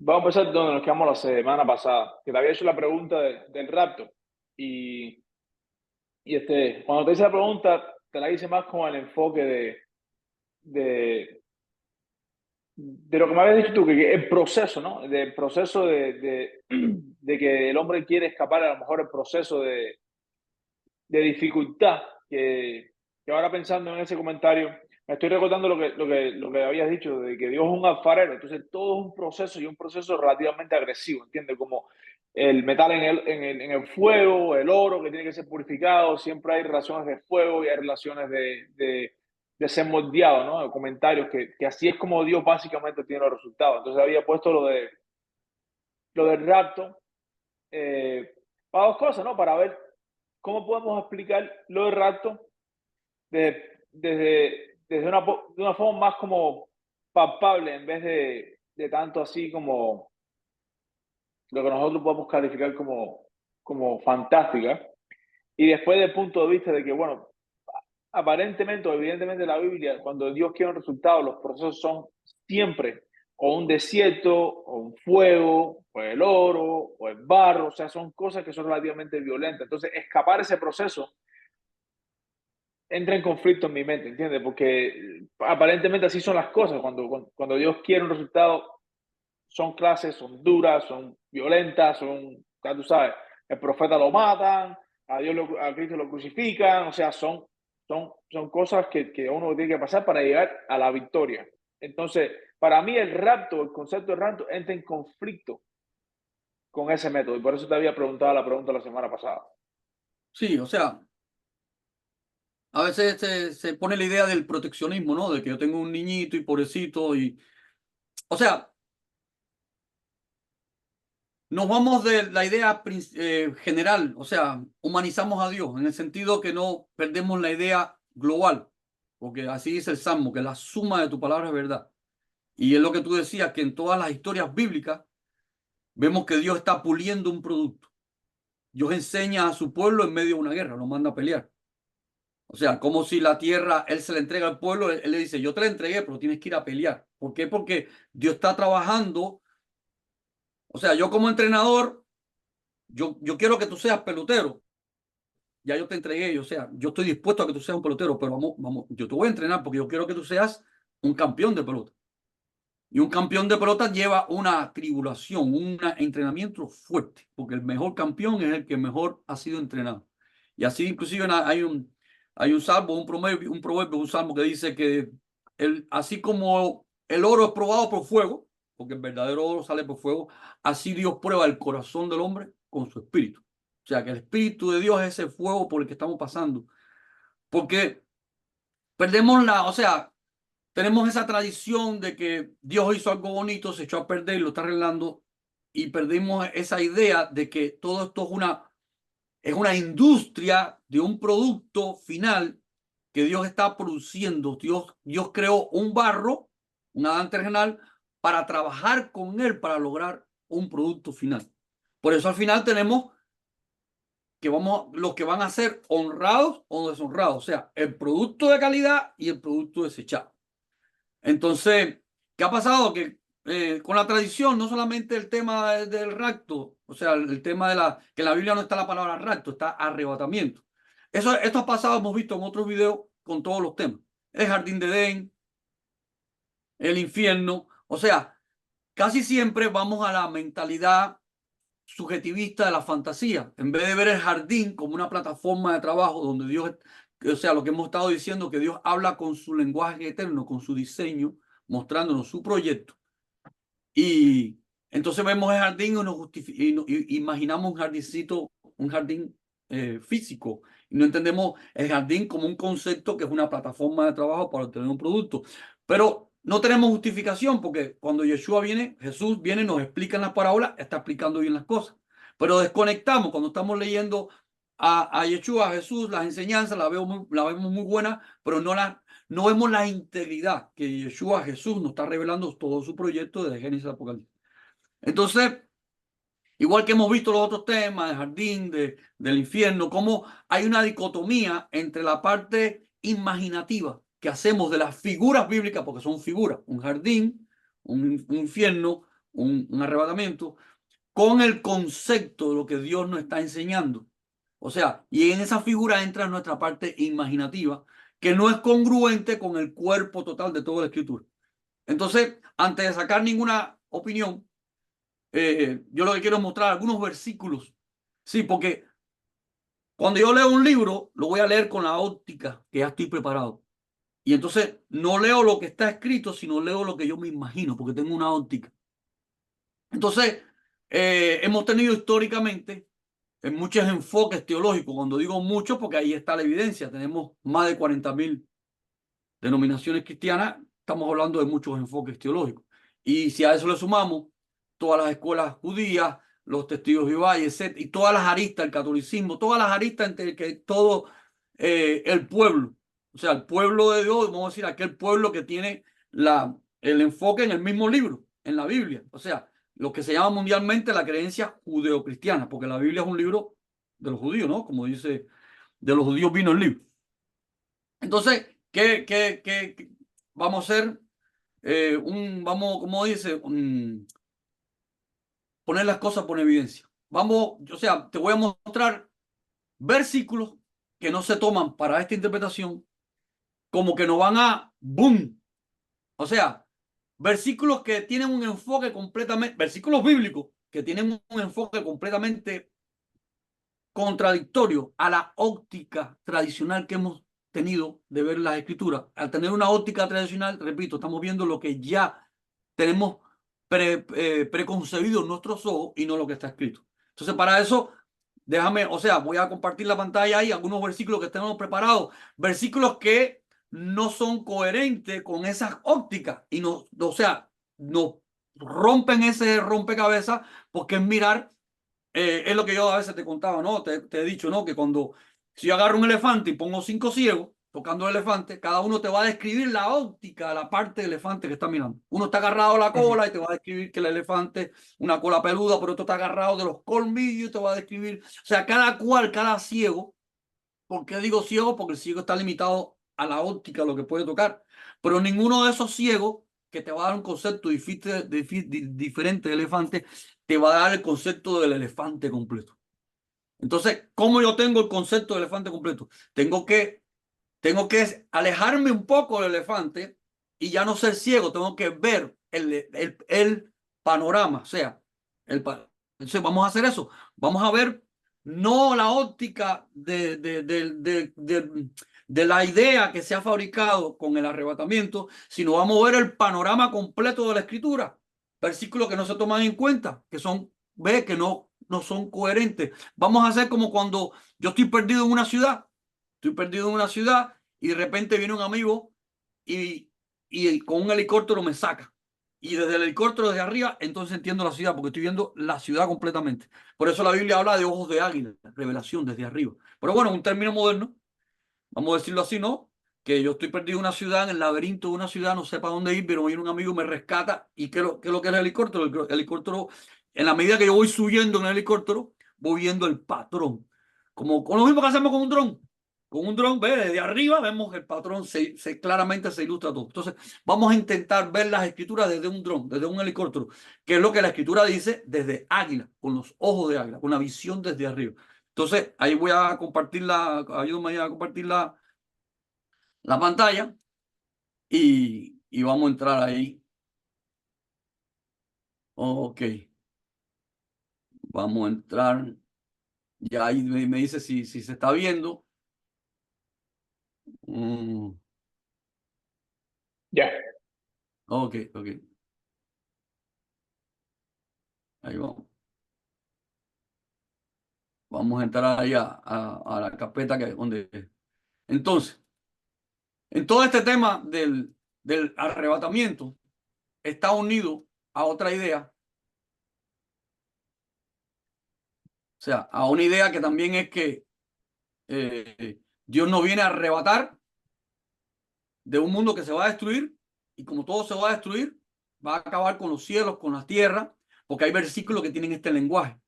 Vamos a empezar donde nos quedamos la semana pasada, que te había hecho la pregunta del rapto. Y, cuando te hice la pregunta, te la hice más con el enfoque de, de lo que me habías dicho tú, que el proceso, ¿no? Del proceso de que el hombre quiere escapar, a lo mejor el proceso de dificultad, que ahora pensando en ese comentario, me estoy recordando lo que habías dicho, de que Dios es un alfarero, entonces todo es un proceso y un proceso relativamente agresivo, ¿entiendes? Como el metal en el fuego, el oro que tiene que ser purificado, siempre hay relaciones de fuego y hay relaciones de ser moldeado, ¿no? De comentarios que así es como Dios básicamente tiene los resultados. Entonces había puesto lo del rapto para dos cosas, ¿no? Para ver cómo podemos explicar lo del rapto de una forma más como palpable en vez de tanto así como lo que nosotros podemos calificar como fantástica. Y después del punto de vista de que, bueno, aparentemente o evidentemente la Biblia, cuando Dios quiere un resultado, los procesos son siempre o un desierto, o un fuego, o el oro, o el barro, o sea, son cosas que son relativamente violentas. Entonces, escapar ese proceso entra en conflicto en mi mente, ¿entiendes? Porque aparentemente así son las cosas. Cuando Dios quiere un resultado, son clases, son duras, son violentas, ya tú sabes, el profeta lo matan, a Cristo lo crucifican, o sea, son cosas que uno tiene que pasar para llegar a la victoria. Entonces, para mí el rapto, el concepto de rapto, entra en conflicto con ese método. Y por eso te había preguntado la pregunta la semana pasada. Sí, o sea, a veces se pone la idea del proteccionismo, ¿no? De que yo tengo un niñito y pobrecito o sea, nos vamos de la idea general, o sea, humanizamos a Dios en el sentido que no perdemos la idea global, porque así dice el Salmo, que la suma de tu palabra es verdad. Y es lo que tú decías, que en todas las historias bíblicas vemos que Dios está puliendo un producto. Dios enseña a su pueblo en medio de una guerra, lo manda a pelear. O sea, como si la tierra, él se la entrega al pueblo, él le dice, yo te la entregué, pero tienes que ir a pelear. ¿Por qué? Porque Dios está trabajando. O sea, yo como entrenador, yo quiero que tú seas pelotero. Ya yo te entregué, o sea, yo estoy dispuesto a que tú seas un pelotero, pero vamos, yo te voy a entrenar porque yo quiero que tú seas un campeón de pelota. Y un campeón de pelota lleva una tribulación, un entrenamiento fuerte, porque el mejor campeón es el que mejor ha sido entrenado. Y así inclusive hay un salmo, un proverbio, un salmo que dice que así como el oro es probado por fuego, porque el verdadero oro sale por fuego, así Dios prueba el corazón del hombre con su espíritu. O sea, que el espíritu de Dios es ese fuego por el que estamos pasando. Porque perdemos o sea, tenemos esa tradición de que Dios hizo algo bonito, se echó a perder y lo está arreglando, y perdimos esa idea de que todo esto es una industria de un producto final que Dios está produciendo. Dios creó un barro, un Adán terrenal, para trabajar con él para lograr un producto final. Por eso al final tenemos que los que van a ser honrados o deshonrados, o sea, el producto de calidad y el producto desechado. Entonces, ¿qué ha pasado? Que con la tradición, no solamente el tema del rapto, o sea, el tema que en la Biblia no está la palabra rapto, está arrebatamiento. Esto ha pasado, hemos visto en otros videos con todos los temas. El jardín de Edén, el infierno, o sea, casi siempre vamos a la mentalidad subjetivista de la fantasía, en vez de ver el jardín como una plataforma de trabajo donde Dios, o sea, lo que hemos estado diciendo, que Dios habla con su lenguaje eterno, con su diseño, mostrándonos su proyecto. Y entonces vemos el jardín y imaginamos un jardincito, un jardín físico. Y no entendemos el jardín como un concepto que es una plataforma de trabajo para obtener un producto. Pero no tenemos justificación porque cuando Jesús viene, nos explica en las parábolas, está explicando bien las cosas. Pero desconectamos cuando estamos leyendo a Yeshua, a Jesús, las enseñanzas, la vemos muy buenas, pero no vemos la integridad que Yeshua, Jesús, nos está revelando todo su proyecto desde Génesis a Apocalipsis. Entonces, igual que hemos visto los otros temas, del jardín, del infierno, cómo hay una dicotomía entre la parte imaginativa que hacemos de las figuras bíblicas, porque son figuras, un jardín, un infierno, un arrebatamiento con el concepto de lo que Dios nos está enseñando. O sea, y en esa figura entra nuestra parte imaginativa, que no es congruente con el cuerpo total de toda la escritura. Entonces, antes de sacar ninguna opinión, yo lo que quiero es mostrar algunos versículos. Sí, porque cuando yo leo un libro, lo voy a leer con la óptica que ya estoy preparado. Y entonces no leo lo que está escrito, sino leo lo que yo me imagino, porque tengo una óptica. Entonces, hemos tenido históricamente en muchos enfoques teológicos. Cuando digo muchos, porque ahí está la evidencia. Tenemos más de 40.000 denominaciones cristianas. Estamos hablando de muchos enfoques teológicos. Y si a eso le sumamos todas las escuelas judías, los testigos de Jehová, etc., y todas las aristas, el catolicismo, todas las aristas entre que todo el pueblo, o sea, el pueblo de Dios, vamos a decir, aquel pueblo que tiene el enfoque en el mismo libro, en la Biblia. O sea, lo que se llama mundialmente la creencia judeocristiana, porque la Biblia es un libro de los judíos, ¿no? Como dice, de los judíos vino el libro. Entonces, ¿qué vamos a hacer? Vamos, como dice, poner las cosas por evidencia. Vamos, o sea, te voy a mostrar versículos que no se toman para esta interpretación, como que nos van a boom. O sea, versículos que tienen un enfoque completamente, versículos bíblicos que tienen un enfoque completamente contradictorio a la óptica tradicional que hemos tenido de ver las escrituras. Al tener una óptica tradicional, repito, estamos viendo lo que ya tenemos preconcebido en nuestros ojos y no lo que está escrito. Entonces, para eso, déjame, o sea, voy a compartir la pantalla ahí, algunos versículos que tenemos preparados, versículos que no son coherentes con esas ópticas y no, o sea, nos rompen ese rompecabezas porque es mirar es lo que yo a veces te contaba, ¿no? Te he dicho, ¿no? Que cuando, si yo agarro un elefante y pongo 5 ciegos tocando el elefante, cada uno te va a describir la óptica, la parte del elefante que está mirando. Uno está agarrado a la cola y te va a describir que el elefante, una cola peluda, pero otro está agarrado de los colmillos y te va a describir. O sea, cada cual, cada ciego. ¿Por qué digo ciego? Porque el ciego está limitado a la óptica, lo que puede tocar. Pero ninguno de esos ciegos que te va a dar un concepto diferente de elefante, te va a dar el concepto del elefante completo. Entonces, ¿cómo yo tengo el concepto del elefante completo? Tengo que alejarme un poco del elefante y ya no ser ciego, tengo que ver el panorama. O sea, entonces vamos a hacer eso. Vamos a ver no la óptica de la idea que se ha fabricado con el arrebatamiento, sino vamos a ver el panorama completo de la escritura. Versículos que no se toman en cuenta, que son, ve, que no son coherentes. Vamos a hacer como cuando yo estoy perdido en una ciudad. Estoy perdido en una ciudad y de repente viene un amigo y con un helicóptero me saca. Y desde el helicóptero desde arriba, entonces entiendo la ciudad, porque estoy viendo la ciudad completamente. Por eso la Biblia habla de ojos de águila, revelación desde arriba. Pero bueno, un término moderno, vamos a decirlo así, ¿no? Que yo estoy perdido en una ciudad, en el laberinto de una ciudad, no sé para dónde ir, pero viene un amigo y me rescata. ¿Y qué es lo que es el helicóptero? El helicóptero, en la medida que yo voy subiendo en el helicóptero, voy viendo el patrón. Como con lo mismo que hacemos con un dron. Con un dron, ve, desde arriba vemos el patrón, claramente se ilustra todo. Entonces, vamos a intentar ver las escrituras desde un dron, desde un helicóptero, que es lo que la escritura dice desde águila, con los ojos de águila, con la visión desde arriba. Entonces, ahí voy a compartir ayúdame a compartir la pantalla y vamos a entrar ahí. Ok, vamos a entrar. Ya ahí me dice si se está viendo. Ya. Ok, ok. Ahí vamos. Vamos a entrar ahí a la carpeta donde. Entonces, en todo este tema del arrebatamiento está unido a otra idea. O sea, a una idea que también es que Dios nos viene a arrebatar de un mundo que se va a destruir y como todo se va a destruir, va a acabar con los cielos, con la tierra, porque hay versículos que tienen este lenguaje.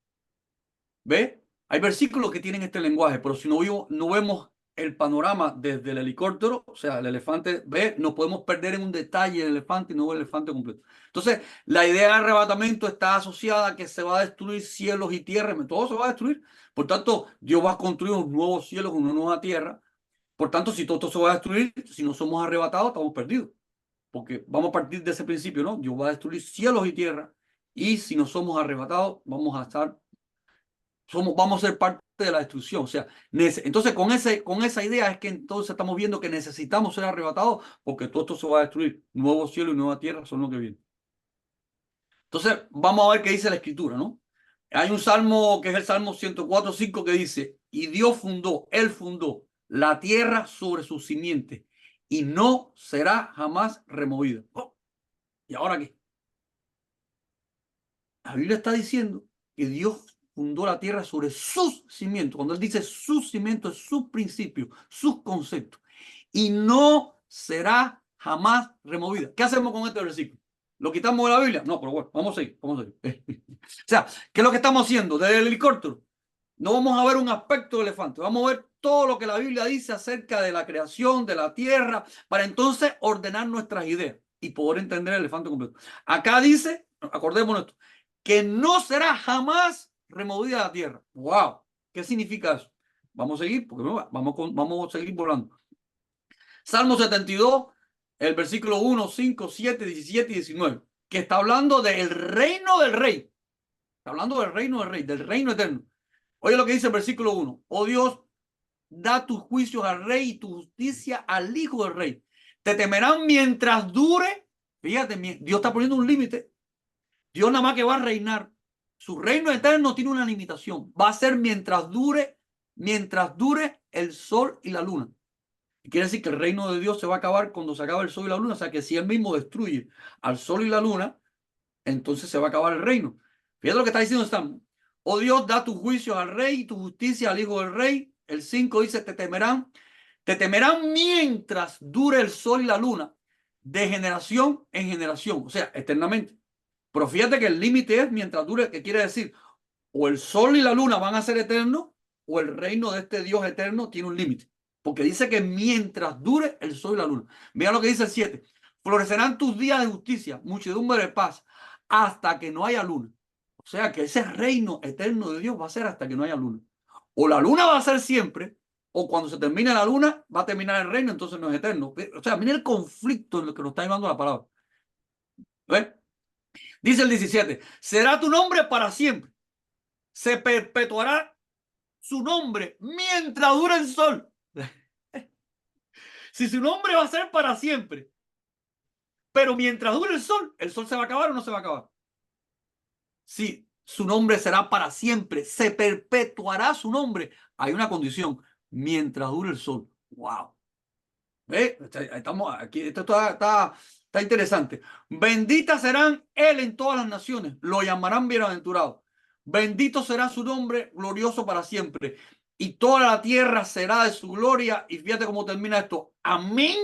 ¿Ve? Hay versículos que tienen este lenguaje, pero si no vemos el panorama desde el helicóptero, o sea, el elefante ve, no podemos perder en un detalle el elefante y no ver el elefante completo. Entonces, la idea del arrebatamiento está asociada a que se va a destruir cielos y tierras, todo se va a destruir. Por tanto, Dios va a construir unos nuevos cielos, una nueva tierra. Por tanto, si todo esto se va a destruir, si no somos arrebatados, estamos perdidos. Porque vamos a partir de ese principio, ¿no? Dios va a destruir cielos y tierra. Y si no somos arrebatados, vamos a ser parte de la destrucción. O sea, entonces con esa idea es que entonces estamos viendo que necesitamos ser arrebatados porque todo esto se va a destruir. Nuevo cielo y nueva tierra son lo que viene. Entonces, vamos a ver qué dice la escritura, ¿no? Hay un salmo que es el Salmo 104:5 que dice, y Dios él fundó la tierra sobre sus simientes y no será jamás removida. Oh, ¿y ahora qué? La Biblia está diciendo que Dios fundó la tierra sobre sus cimientos. Cuando él dice sus cimientos, sus principios, sus conceptos. Y no será jamás removida. ¿Qué hacemos con este versículo? ¿Lo quitamos de la Biblia? No, pero bueno, vamos a seguir. Vamos a seguir. O sea, ¿qué es lo que estamos haciendo? Desde el helicóptero. No vamos a ver un aspecto del elefante. Vamos a ver todo lo que la Biblia dice acerca de la creación, de la tierra, para entonces ordenar nuestras ideas y poder entender el elefante completo. Acá dice, acordémonos esto, que no será jamás removida de la tierra. ¡Wow! ¿Qué significa eso? Vamos a seguir, porque vamos a seguir volando. Salmo 72, el versículo 1, 5, 7, 17 y 19, que está hablando del reino del rey. Está hablando del reino del rey, del reino eterno. Oye lo que dice el versículo 1. Oh Dios, da tus juicios al rey y tu justicia al hijo del rey. Te temerán mientras dure. Fíjate, Dios está poniendo un límite. Dios nada más que va a reinar. Su reino eterno tiene una limitación. Va a ser mientras dure el sol y la luna. Y quiere decir que el reino de Dios se va a acabar cuando se acabe el sol y la luna. O sea que si él mismo destruye al sol y la luna, entonces se va a acabar el reino. Fíjate lo que está diciendo Sam. Oh Dios, da tus juicios al rey y tu justicia al hijo del rey. El 5 dice, te temerán mientras dure el sol y la luna, de generación en generación, o sea, eternamente. Pero fíjate que el límite es mientras dure, que quiere decir, o el sol y la luna van a ser eternos, o el reino de este Dios eterno tiene un límite. Porque dice que mientras dure el sol y la luna. Mira lo que dice el 7. Florecerán tus días de justicia, muchedumbre de paz, hasta que no haya luna. O sea que ese reino eterno de Dios va a ser hasta que no haya luna. O la luna va a ser siempre, o cuando se termine la luna, va a terminar el reino, entonces no es eterno. O sea, mira el conflicto en lo que nos está llevando la palabra. ¿Ves? Dice el 17, será tu nombre para siempre. Se perpetuará su nombre mientras dure el sol. Si su nombre va a ser para siempre, pero mientras dure el sol se va a acabar o no se va a acabar. Si su nombre será para siempre, se perpetuará su nombre. Hay una condición, mientras dure el sol. ¡Wow! Estamos aquí, esto está interesante. Benditas serán él en todas las naciones, lo llamarán bienaventurado. Bendito será su nombre, glorioso para siempre. Y toda la tierra será de su gloria. Y fíjate cómo termina esto. Amén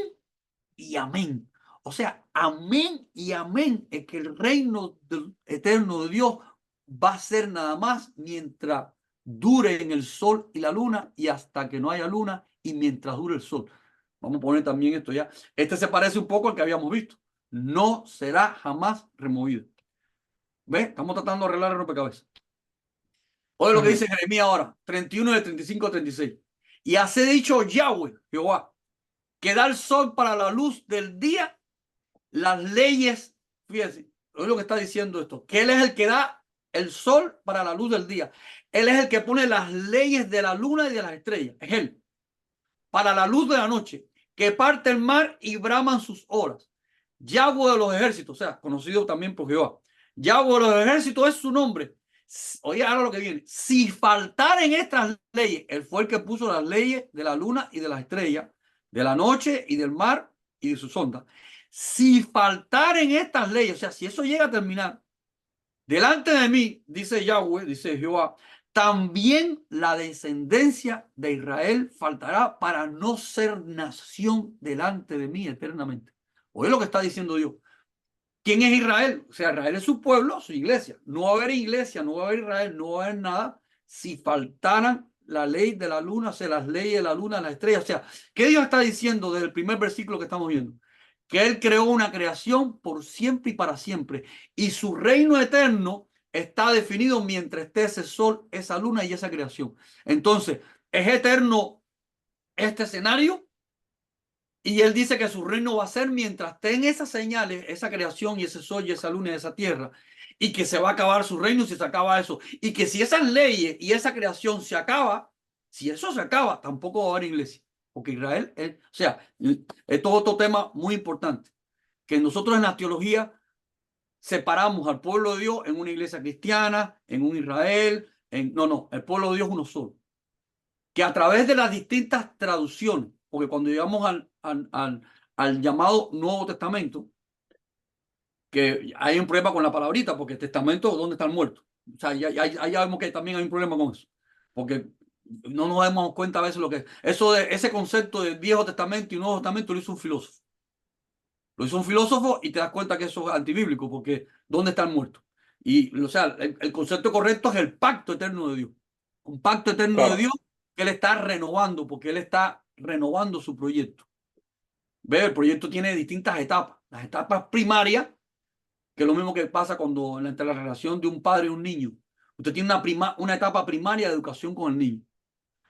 y amén. O sea, amén y amén es que el reino eterno de Dios va a ser nada más mientras dure en el sol y la luna y hasta que no haya luna y mientras dure el sol. Vamos a poner también esto ya. Este se parece un poco al que habíamos visto. No será jamás removido. ¿Ves? Estamos tratando de arreglar el rompecabezas. Oye lo que dice Jeremías ahora, 31 de 35 a 36. Y hace dicho Yahweh, Jehová, que da el sol para la luz del día, las leyes, fíjense, oye lo que está diciendo esto, que él es el que da el sol para la luz del día. Él es el que pone las leyes de la luna y de las estrellas. Es él. Para la luz de la noche, que parte el mar y braman sus olas. Yahweh de los ejércitos, o sea, conocido también por Jehová. Yahweh de los ejércitos es su nombre. Oye, ahora lo que viene. Si faltaren estas leyes, él fue el que puso las leyes de la luna y de las estrellas, de la noche y del mar y de sus ondas. Si faltaren estas leyes, o sea, si eso llega a terminar, delante de mí, dice Yahweh, dice Jehová, también la descendencia de Israel faltará para no ser nación delante de mí eternamente. Oye lo que está diciendo Dios. ¿Quién es Israel? O sea, Israel es su pueblo, su iglesia. No va a haber iglesia, no va a haber Israel, no va a haber nada si faltaran la ley de la luna, o sea, las leyes de la luna, las estrellas. O sea, ¿qué Dios está diciendo desde el primer versículo que estamos viendo? Que Él creó una creación por siempre y para siempre. Y su reino eterno está definido mientras esté ese sol, esa luna y esa creación. Entonces, ¿es eterno este escenario? Y Él dice que su reino va a ser mientras estén esas señales, esa creación y ese sol y esa luna y esa tierra. Y que se va a acabar su reino si se acaba eso. Y que si esas leyes y esa creación se acaba, si eso se acaba, tampoco va a haber iglesia. Porque Israel, o sea, esto es otro tema muy importante. Que nosotros en la teología separamos al pueblo de Dios en una iglesia cristiana, en un Israel, no, el pueblo de Dios es uno solo. Que a través de las distintas traducciones, porque cuando llegamos al llamado Nuevo Testamento, que hay un problema con la palabrita, porque el testamento, ¿dónde está el muerto? O sea, ya vemos que también hay un problema con eso, porque no nos damos cuenta a veces lo que es. Eso de ese concepto de Viejo Testamento y Nuevo Testamento lo hizo un filósofo. Lo hizo un filósofo y te das cuenta que eso es antibíblico, porque ¿dónde está el muerto? Y, o sea, el concepto correcto es el pacto eterno de Dios. Un pacto eterno de Claro, Dios que Él está renovando, porque Él está renovando su proyecto. ¿Ve? El proyecto tiene distintas etapas. Las etapas primarias, que es lo mismo que pasa cuando entre la relación de un padre y un niño. Usted tiene una etapa primaria de educación con el niño.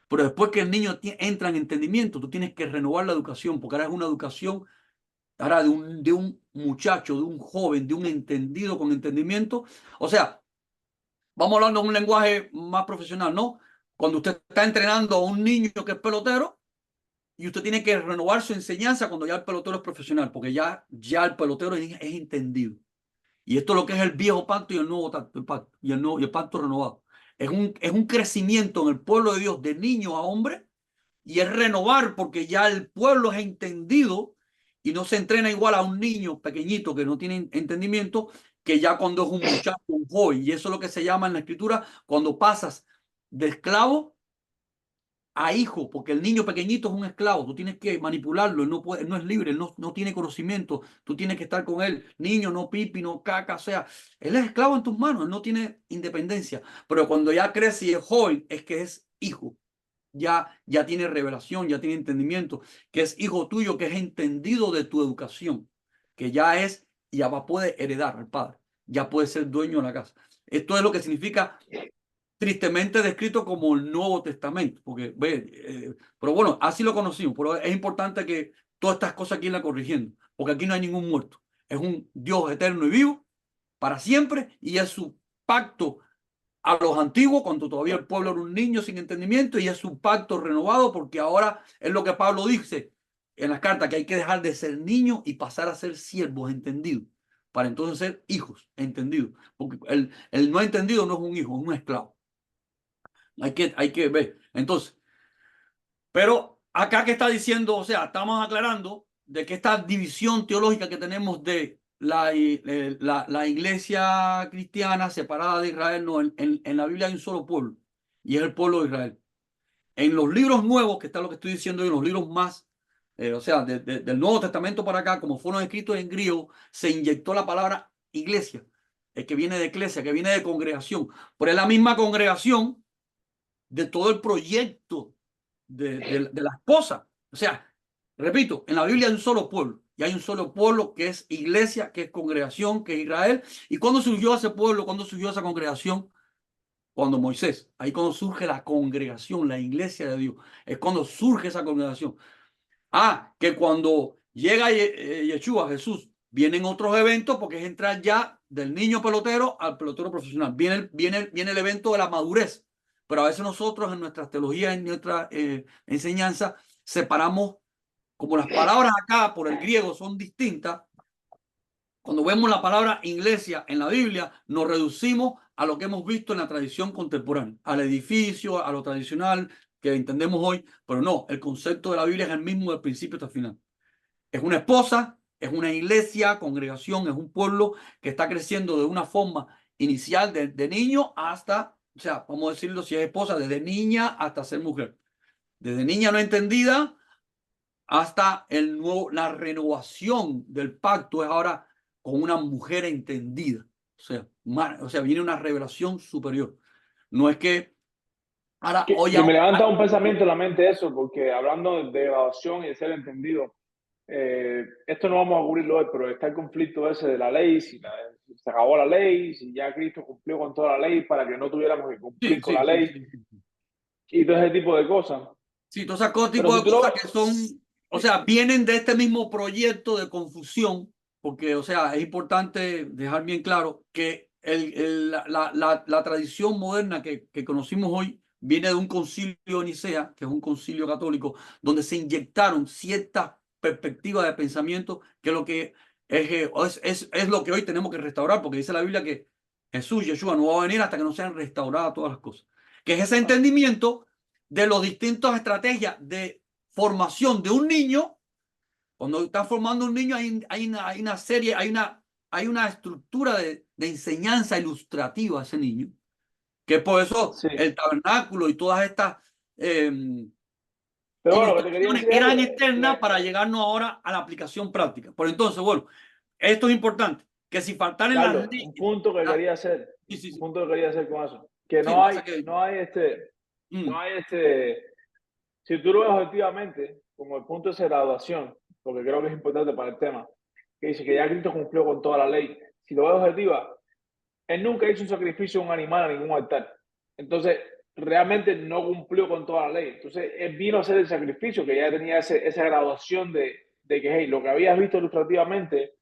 Pero después que el niño entra en entendimiento, tú tienes que renovar la educación, porque ahora es una educación ahora de un muchacho, de un joven, de un entendido con entendimiento. O sea, vamos hablando de un lenguaje más profesional, ¿no? Cuando usted está entrenando a un niño que es pelotero y usted tiene que renovar su enseñanza cuando ya el pelotero es profesional, porque ya el pelotero es entendido. Y esto es lo que es el viejo pacto y el nuevo pacto, y el pacto renovado. Es un crecimiento en el pueblo de Dios de niño a hombre y es renovar porque ya el pueblo es entendido y no se entrena igual a un niño pequeñito que no tiene entendimiento que ya cuando es un muchacho, un joven. Y eso es lo que se llama en la escritura cuando pasas de esclavo a hijo, porque el niño pequeñito es un esclavo, tú tienes que manipularlo, él no puede, él no es libre, él no tiene conocimiento, tú tienes que estar con él, niño, no pipi, no caca, o sea, él es esclavo en tus manos, él no tiene independencia, pero cuando ya crece y es joven, es que es hijo, ya tiene revelación, ya tiene entendimiento, que es hijo tuyo, que es entendido de tu educación, que ya puede heredar al padre, ya puede ser dueño de la casa. Esto es lo que significa tristemente descrito como el Nuevo Testamento, porque pero bueno, así lo conocimos, pero es importante que todas estas cosas aquí la corrigiendo, porque aquí no hay ningún muerto, es un Dios eterno y vivo para siempre y es su pacto a los antiguos cuando todavía el pueblo era un niño sin entendimiento y es su pacto renovado porque ahora es lo que Pablo dice en las cartas, que hay que dejar de ser niños y pasar a ser siervos entendidos, para entonces ser hijos entendidos, porque el no entendido no es un hijo, es un esclavo. Hay que ver. Entonces, pero acá que está diciendo, o sea, estamos aclarando de que esta división teológica que tenemos de la iglesia cristiana separada de Israel, no, en la Biblia hay un solo pueblo, y es el pueblo de Israel. En los libros nuevos, que está lo que estoy diciendo, en los libros más, o sea, del Nuevo Testamento para acá, como fueron escritos en griego, se inyectó la palabra iglesia, que viene de iglesia, que viene de congregación, pero es la misma congregación de todo el proyecto de la esposa. O sea, repito, en la Biblia hay un solo pueblo, y hay un solo pueblo que es iglesia, que es congregación, que es Israel. ¿Y cuándo surgió ese pueblo? ¿Cuándo surgió esa congregación? Cuando Moisés, ahí cuando surge la congregación, la iglesia de Dios, es cuando surge esa congregación. Que cuando llega Yeshua, Jesús, vienen otros eventos porque es entrar ya del niño pelotero al pelotero profesional. Viene el evento de la madurez. Pero a veces nosotros en nuestras teologías, en nuestra enseñanza, separamos, como las palabras acá por el griego son distintas, cuando vemos la palabra iglesia en la Biblia, nos reducimos a lo que hemos visto en la tradición contemporánea, al edificio, a lo tradicional que entendemos hoy, pero no, el concepto de la Biblia es el mismo del principio hasta el final. Es una esposa, es una iglesia, congregación, es un pueblo que está creciendo de una forma inicial de niño hasta, o sea, vamos a decirlo si es esposa, desde niña hasta ser mujer. Desde niña no entendida hasta la renovación del pacto es ahora con una mujer entendida. O sea, viene una revelación superior. No es que Ahora, Que me levanta un pensamiento en la mente eso, porque hablando de graduación y de ser entendido, esto no vamos a cubrirlo hoy, pero está el conflicto ese de la ley, si se acabó la ley, si ya Cristo cumplió con toda la ley para que no tuviéramos que sí, cumplir con sí, la sí, ley sí, sí. y todo ese tipo de cosas. Sí, todo ese Pero tipo si de tú lo cosas ves, que son, o sea, vienen de este mismo proyecto de confusión, porque, o sea, es importante dejar bien claro que la tradición moderna que conocimos hoy viene de un concilio de Nicea, que es un concilio católico, donde se inyectaron ciertas perspectivas de pensamiento que lo que es lo que hoy tenemos que restaurar, porque dice la Biblia que Jesús, Yeshua, no va a venir hasta que no sean restauradas todas las cosas. Que es ese ah, entendimiento de las distintas estrategias de formación de un niño. Cuando estás formando un niño hay una serie, hay una estructura de enseñanza ilustrativa a ese niño, que por eso sí. el tabernáculo y todas estas eh, Pero bueno, lo que te quería ilustraciones decir es eran externas para llegarnos ahora a la aplicación práctica. Por entonces, bueno, esto es importante, que si faltaran las Carlos, leyes, sí, sí, un sí, punto que quería hacer con eso, que sí, pasa que, no mm, hay si tú lo ves objetivamente, como el punto de graduación, porque creo que es importante para el tema, que dice que ya Cristo cumplió con toda la ley, si lo ves objetiva, él nunca hizo un sacrificio de un animal a ningún altar. Entonces, realmente no cumplió con toda la ley. Entonces, él vino a hacer el sacrificio, que ya tenía esa graduación de que, hey, lo que habías visto ilustrativamente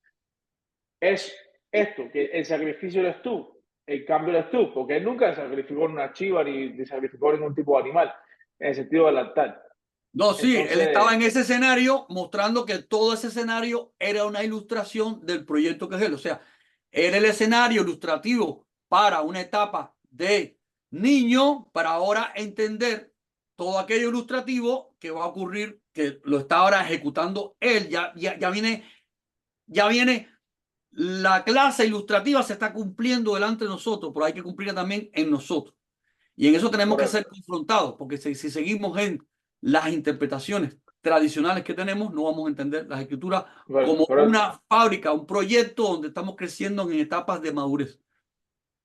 es esto, que el sacrificio eres tú, el cambio eres tú, porque él nunca sacrificó en una chiva ni sacrificó ningún tipo de animal, en el sentido del altar. no, sí, él estaba Entonces, en ese escenario mostrando que todo ese escenario era una ilustración del proyecto que es él. O sea, era el escenario ilustrativo para una etapa de niño, para ahora entender todo aquello ilustrativo que va a ocurrir, que lo está ahora ejecutando él. Ya viene, la clase ilustrativa se está cumpliendo delante de nosotros, pero hay que cumplirla también en nosotros. Y en eso tenemos que ser correcto, confrontados, porque si seguimos en las interpretaciones tradicionales que tenemos, no vamos a entender las escrituras como correcto. una fábrica, un proyecto donde estamos creciendo en etapas de madurez.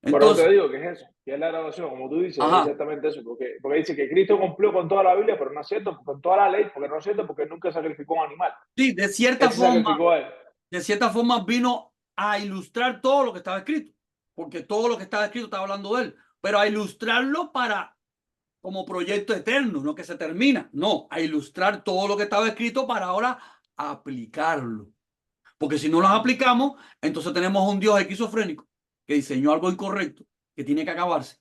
Por eso te Entonces, digo que es eso, que es la graduación, como tú dices, es ajá, exactamente eso, porque dice que Cristo cumplió con toda la Biblia, pero no es cierto, con toda la ley, porque no es cierto, porque nunca sacrificó un animal. sí, Él se sacrificó a él. de cierta forma vino a ilustrar todo lo que estaba escrito, porque todo lo que estaba escrito estaba hablando de él, pero a ilustrarlo para como proyecto eterno, no que se termina, no, a ilustrar todo lo que estaba escrito para ahora aplicarlo. Porque si no las aplicamos, entonces tenemos un Dios esquizofrénico que diseñó algo incorrecto, que tiene que acabarse,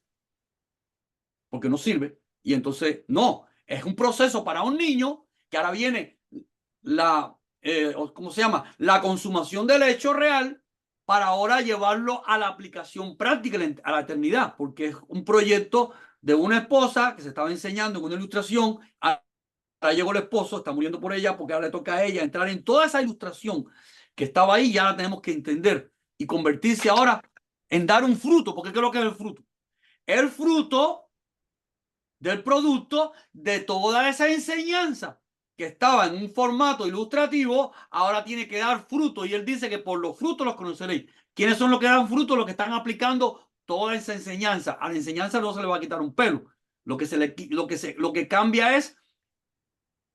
porque no sirve. Y entonces, no, es un proceso para un niño que ahora viene ¿cómo se llama? La consumación del hecho real para ahora llevarlo a la aplicación práctica, a la eternidad, porque es un proyecto de una esposa que se estaba enseñando en una ilustración. Ahora llegó el esposo, está muriendo por ella, porque ahora le toca a ella entrar en toda esa ilustración que estaba ahí, ya la tenemos que entender y convertirse ahora en dar un fruto, porque ¿qué es lo que es el fruto? El fruto del producto de toda esa enseñanza que estaba en un formato ilustrativo, ahora tiene que dar fruto. Y él dice que por los frutos los conoceréis. ¿Quiénes son los que dan fruto? Los que están aplicando toda esa enseñanza. A la enseñanza no se le va a quitar un pelo. Lo que cambia es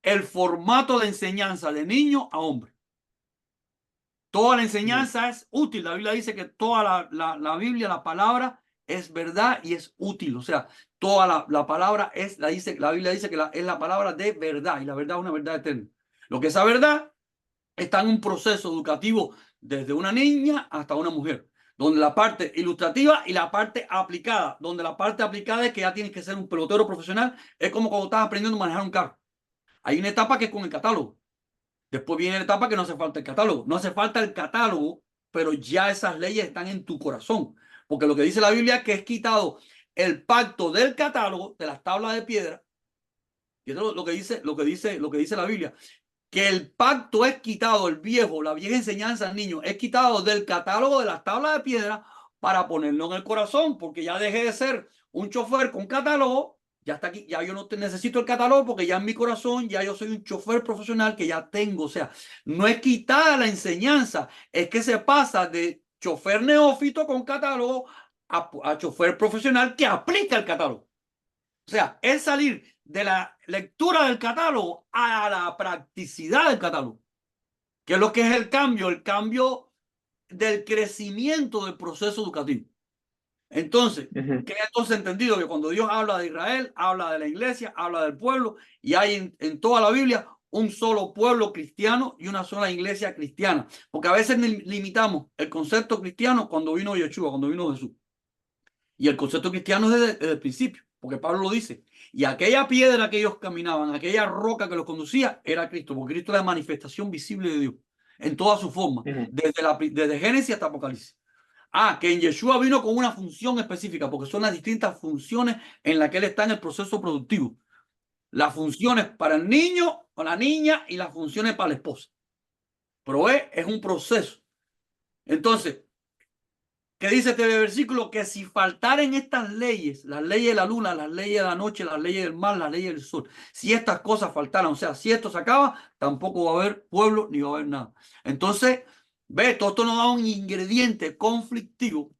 el formato de enseñanza de niño a hombre. Toda la enseñanza es útil. La Biblia dice que toda la Biblia, la palabra, es verdad y es útil. O sea, toda la palabra la Biblia dice que es la palabra de verdad y la verdad es una verdad eterna. Lo que esa verdad está en un proceso educativo desde una niña hasta una mujer, donde la parte ilustrativa y la parte aplicada, donde la parte aplicada es que ya tienes que ser un pelotero profesional, es como cuando estás aprendiendo a manejar un carro. Hay una etapa que es con el catálogo. Después viene la etapa que no hace falta el catálogo. No hace falta el catálogo, pero ya esas leyes están en tu corazón. Porque lo que dice la Biblia es que es quitado el pacto del catálogo, de las tablas de piedra. Y eso es lo que dice la Biblia. Que el pacto es quitado, el viejo, la vieja enseñanza al niño, es quitado del catálogo de las tablas de piedra para ponerlo en el corazón. Porque ya dejé de ser un chofer con catálogo, ya está aquí, ya yo no necesito el catálogo porque ya en mi corazón ya yo soy un chofer profesional que ya tengo. O sea, no es quitada la enseñanza, es que se pasa de chofer neófito con catálogo a chofer profesional que aplica el catálogo. O sea, es salir de la lectura del catálogo a la practicidad del catálogo. ¿Qué es lo que es el cambio? El cambio del crecimiento del proceso educativo. Entonces, ¿qué es entonces entendido? Que cuando Dios habla de Israel, habla de la iglesia, habla del pueblo, y hay en toda la Biblia un solo pueblo cristiano y una sola iglesia cristiana. Porque a veces limitamos el concepto cristiano cuando vino Yeshua, cuando vino Jesús. Y el concepto cristiano es desde el principio, porque Pablo lo dice. Y aquella piedra que ellos caminaban, aquella roca que los conducía, era Cristo, porque Cristo es la manifestación visible de Dios en toda su forma, desde Génesis hasta Apocalipsis. Ah, que en Yeshua vino con una función específica, porque son las distintas funciones en las que él está en el proceso productivo. Las funciones para el niño o la niña y las funciones para la esposa. Pero es un proceso. Entonces, ¿qué dice este versículo? Que si faltaren estas leyes, las leyes de la luna, las leyes de la noche, las leyes del mar, las leyes del sol, si estas cosas faltaran, o sea, si esto se acaba, tampoco va a haber pueblo ni va a haber nada. Entonces, ve, todo esto nos da un ingrediente conflictivo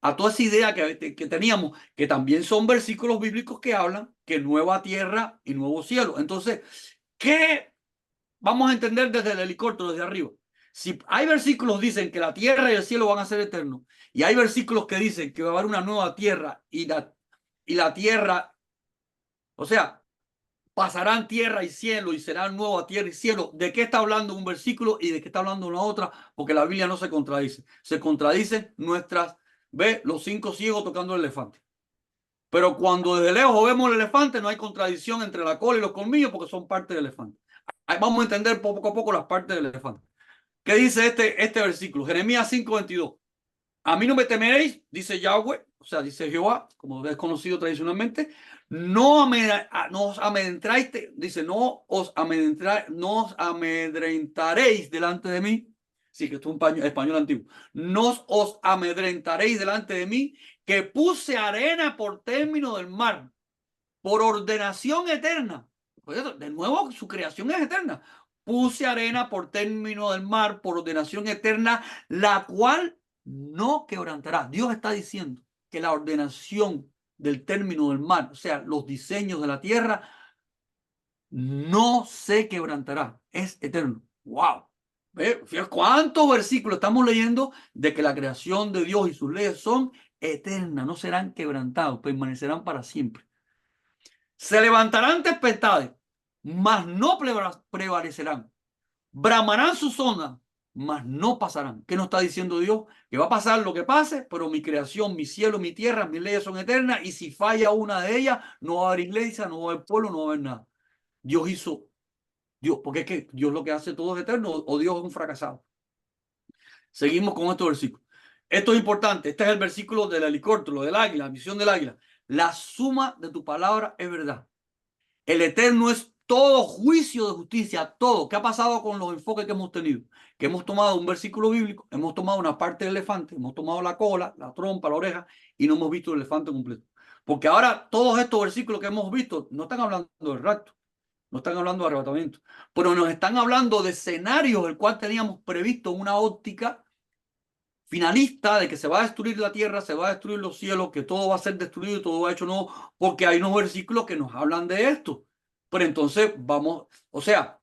a toda esa idea que teníamos, que también son versículos bíblicos que hablan que nueva tierra y nuevo cielo. Entonces, ¿qué vamos a entender desde el helicóptero, desde arriba? Si hay versículos que dicen que la tierra y el cielo van a ser eternos, y hay versículos que dicen que va a haber una nueva tierra y la tierra, o sea, pasarán tierra y cielo y serán nueva tierra y cielo. ¿De qué está hablando un versículo y de qué está hablando una otra? Porque la Biblia no se contradice. Se contradicen nuestras, ve, los 5 ciegos tocando el elefante. Pero cuando desde lejos vemos el elefante, no hay contradicción entre la cola y los colmillos porque son parte del elefante. Ahí vamos a entender poco a poco las partes del elefante. ¿Qué dice este versículo? Jeremías 5:22. A mí no me temeréis, dice Yahweh, o sea, dice Jehová, como es conocido tradicionalmente. No os amedrentaréis, dice, no os amedrentaréis delante de mí. Sí, que esto es un español antiguo. No os amedrentaréis delante de mí, que puse arena por término del mar, por ordenación eterna. De nuevo, su creación es eterna. Puse arena por término del mar, por ordenación eterna, la cual no quebrantará. Dios está diciendo que la ordenación del término del mar, o sea, los diseños de la tierra, no se quebrantará. Es eterno. ¡Wow! Fíjate cuántos versículos estamos leyendo de que la creación de Dios y sus leyes son eternas, no serán quebrantados, permanecerán para siempre. Se levantarán tempestades, mas no prevalecerán. Bramarán sus ondas, mas no pasarán. ¿Qué nos está diciendo Dios? Que va a pasar lo que pase, pero mi creación, mi cielo, mi tierra, mis leyes son eternas, y si falla una de ellas, no va a haber iglesia, no va a haber pueblo, no va a haber nada. Dios hizo, Dios, porque es que Dios lo que hace todo es eterno, o Dios es un fracasado. Seguimos con estos versículos. Esto es importante. Este es el versículo del helicóptero, del águila, la misión del águila. La suma de tu palabra es verdad. El eterno es todo juicio de justicia, todo. ¿Qué ha pasado con los enfoques que hemos tenido? Que hemos tomado un versículo bíblico, hemos tomado una parte del elefante, hemos tomado la cola, la trompa, la oreja y no hemos visto el elefante completo. Porque ahora todos estos versículos que hemos visto no están hablando del rapto, no están hablando de arrebatamiento, pero nos están hablando de escenarios el cual teníamos previsto una óptica finalista de que se va a destruir la tierra, se va a destruir los cielos, que todo va a ser destruido y todo va a hecho nuevo, porque hay unos versículos que nos hablan de esto. Pero entonces vamos, o sea,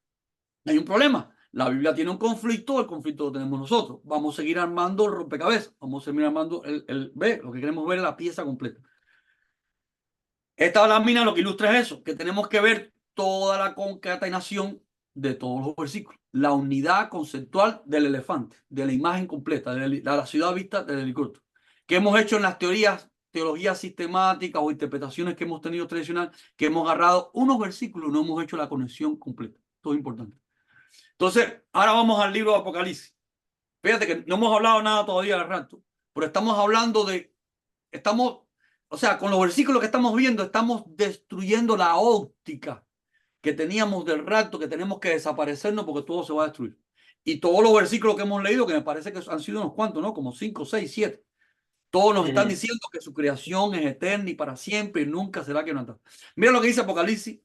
hay un problema. La Biblia tiene un conflicto, el conflicto lo tenemos nosotros. Vamos a seguir armando el rompecabezas, vamos a seguir armando lo que queremos ver es la pieza completa. Esta lámina lo que ilustra es eso, que tenemos que ver toda la concatenación de todos los versículos. La unidad conceptual del elefante, de la imagen completa, de la ciudad vista del helicóptero. Que hemos hecho en las teologías sistemáticas o interpretaciones que hemos tenido tradicional, que hemos agarrado unos versículos y no hemos hecho la conexión completa. Todo importante. Entonces, ahora vamos al libro de Apocalipsis. Fíjate que no hemos hablado nada todavía al rato, pero estamos hablando o sea, con los versículos que estamos viendo, estamos destruyendo la óptica que teníamos del rapto, que tenemos que desaparecernos porque todo se va a destruir. Y todos los versículos que hemos leído, que me parece que han sido unos cuantos, ¿no? Como 5, 6, 7. Todos nos están diciendo que su creación es eterna y para siempre y nunca será quebrantada. Mira lo que dice Apocalipsis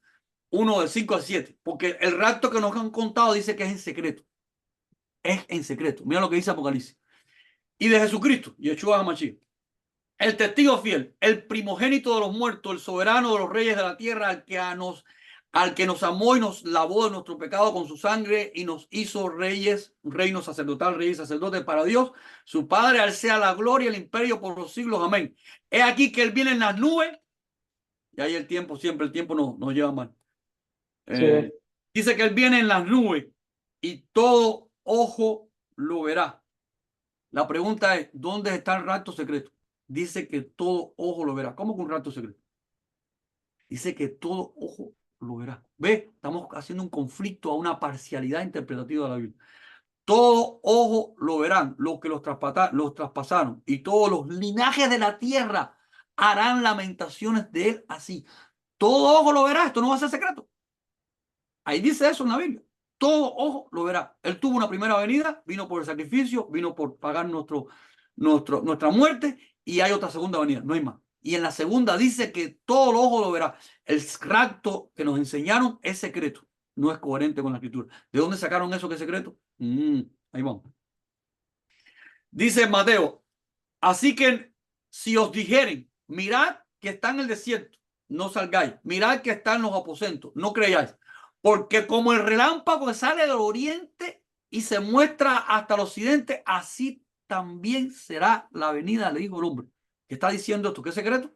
1, del 5 al 7. Porque el rapto que nos han contado dice que es en secreto. Es en secreto. Mira lo que dice Apocalipsis. Y de Jesucristo, Yeshua HaMashiach, el testigo fiel, el primogénito de los muertos, el soberano de los reyes de la tierra, al que nos amó y nos lavó de nuestro pecado con su sangre y nos hizo reyes, reino sacerdotal, reyes y sacerdotes para Dios, su Padre, al sea la gloria y el imperio por los siglos. Amén. He aquí que Él viene en las nubes, y ahí el tiempo, siempre el tiempo nos lleva mal. Sí. Dice que Él viene en las nubes y todo ojo lo verá. La pregunta es, ¿dónde está el rapto secreto? Dice que todo ojo lo verá. ¿Cómo que un rapto secreto? Dice que todo ojo lo verá. ¿Ve? Estamos haciendo un conflicto a una parcialidad interpretativa de la Biblia. Todo ojo lo verán, los que los traspasaron, y todos los linajes de la tierra harán lamentaciones de él así. Todo ojo lo verá, esto no va a ser secreto. Ahí dice eso en la Biblia. Todo ojo lo verá. Él tuvo una primera venida, vino por el sacrificio, vino por pagar nuestra muerte, y hay otra segunda venida, no hay más. Y en la segunda dice que todo el ojo lo verá. El rapto que nos enseñaron es secreto, no es coherente con la escritura. ¿De dónde sacaron eso que es secreto? Ahí vamos. Dice Mateo, así que si os dijeren, mirad que está en el desierto, no salgáis, mirad que está en los aposentos, no creáis, porque como el relámpago que sale del oriente y se muestra hasta el occidente, así también será la venida del Hijo del Hombre. ¿Qué está diciendo esto? ¿Qué secreto?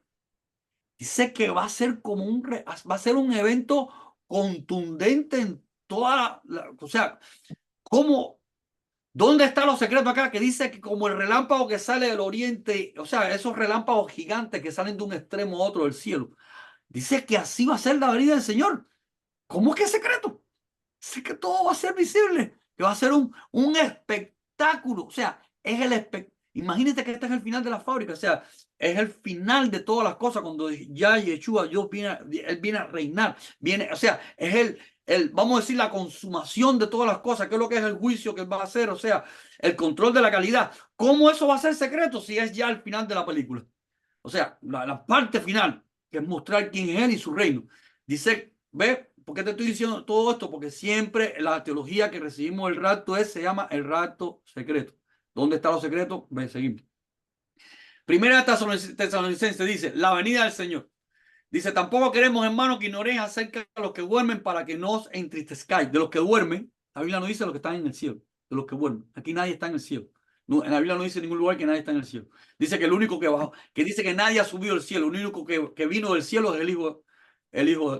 Dice que va a ser como va a ser un evento contundente en toda o sea, ¿cómo? ¿Dónde están los secretos acá? Que dice que como el relámpago que sale del oriente, o sea, esos relámpagos gigantes que salen de un extremo a otro del cielo. Dice que así va a ser la venida del Señor. ¿Cómo es que es secreto? Dice que todo va a ser visible, que va a ser un espectáculo. O sea, es el espectáculo. Imagínate que este es el final de la fábrica, o sea, es el final de todas las cosas cuando ya Yeshua, Él viene a reinar, viene, o sea, es vamos a decir, la consumación de todas las cosas, que es lo que es el juicio que Él va a hacer, o sea, el control de la calidad. ¿Cómo eso va a ser secreto si es ya el final de la película? O sea, la parte final, que es mostrar quién es Él y su reino. Dice, ¿ves? ¿Por qué te estoy diciendo todo esto? Porque siempre la teología que recibimos el rapto se llama el rapto secreto. ¿Dónde está los secretos? Ven, seguimos. Primera Tesalonicenses dice, la venida del Señor. Dice, tampoco queremos, hermanos, que ignoréis acerca de los que duermen para que no os entristezcáis. De los que duermen, la Biblia no dice los que están en el cielo, de los que duermen. Aquí nadie está en el cielo. No, en la Biblia no dice en ningún lugar que nadie está en el cielo. Dice que el único que bajó, que dice que nadie ha subido al cielo, el único que vino del cielo es el hijo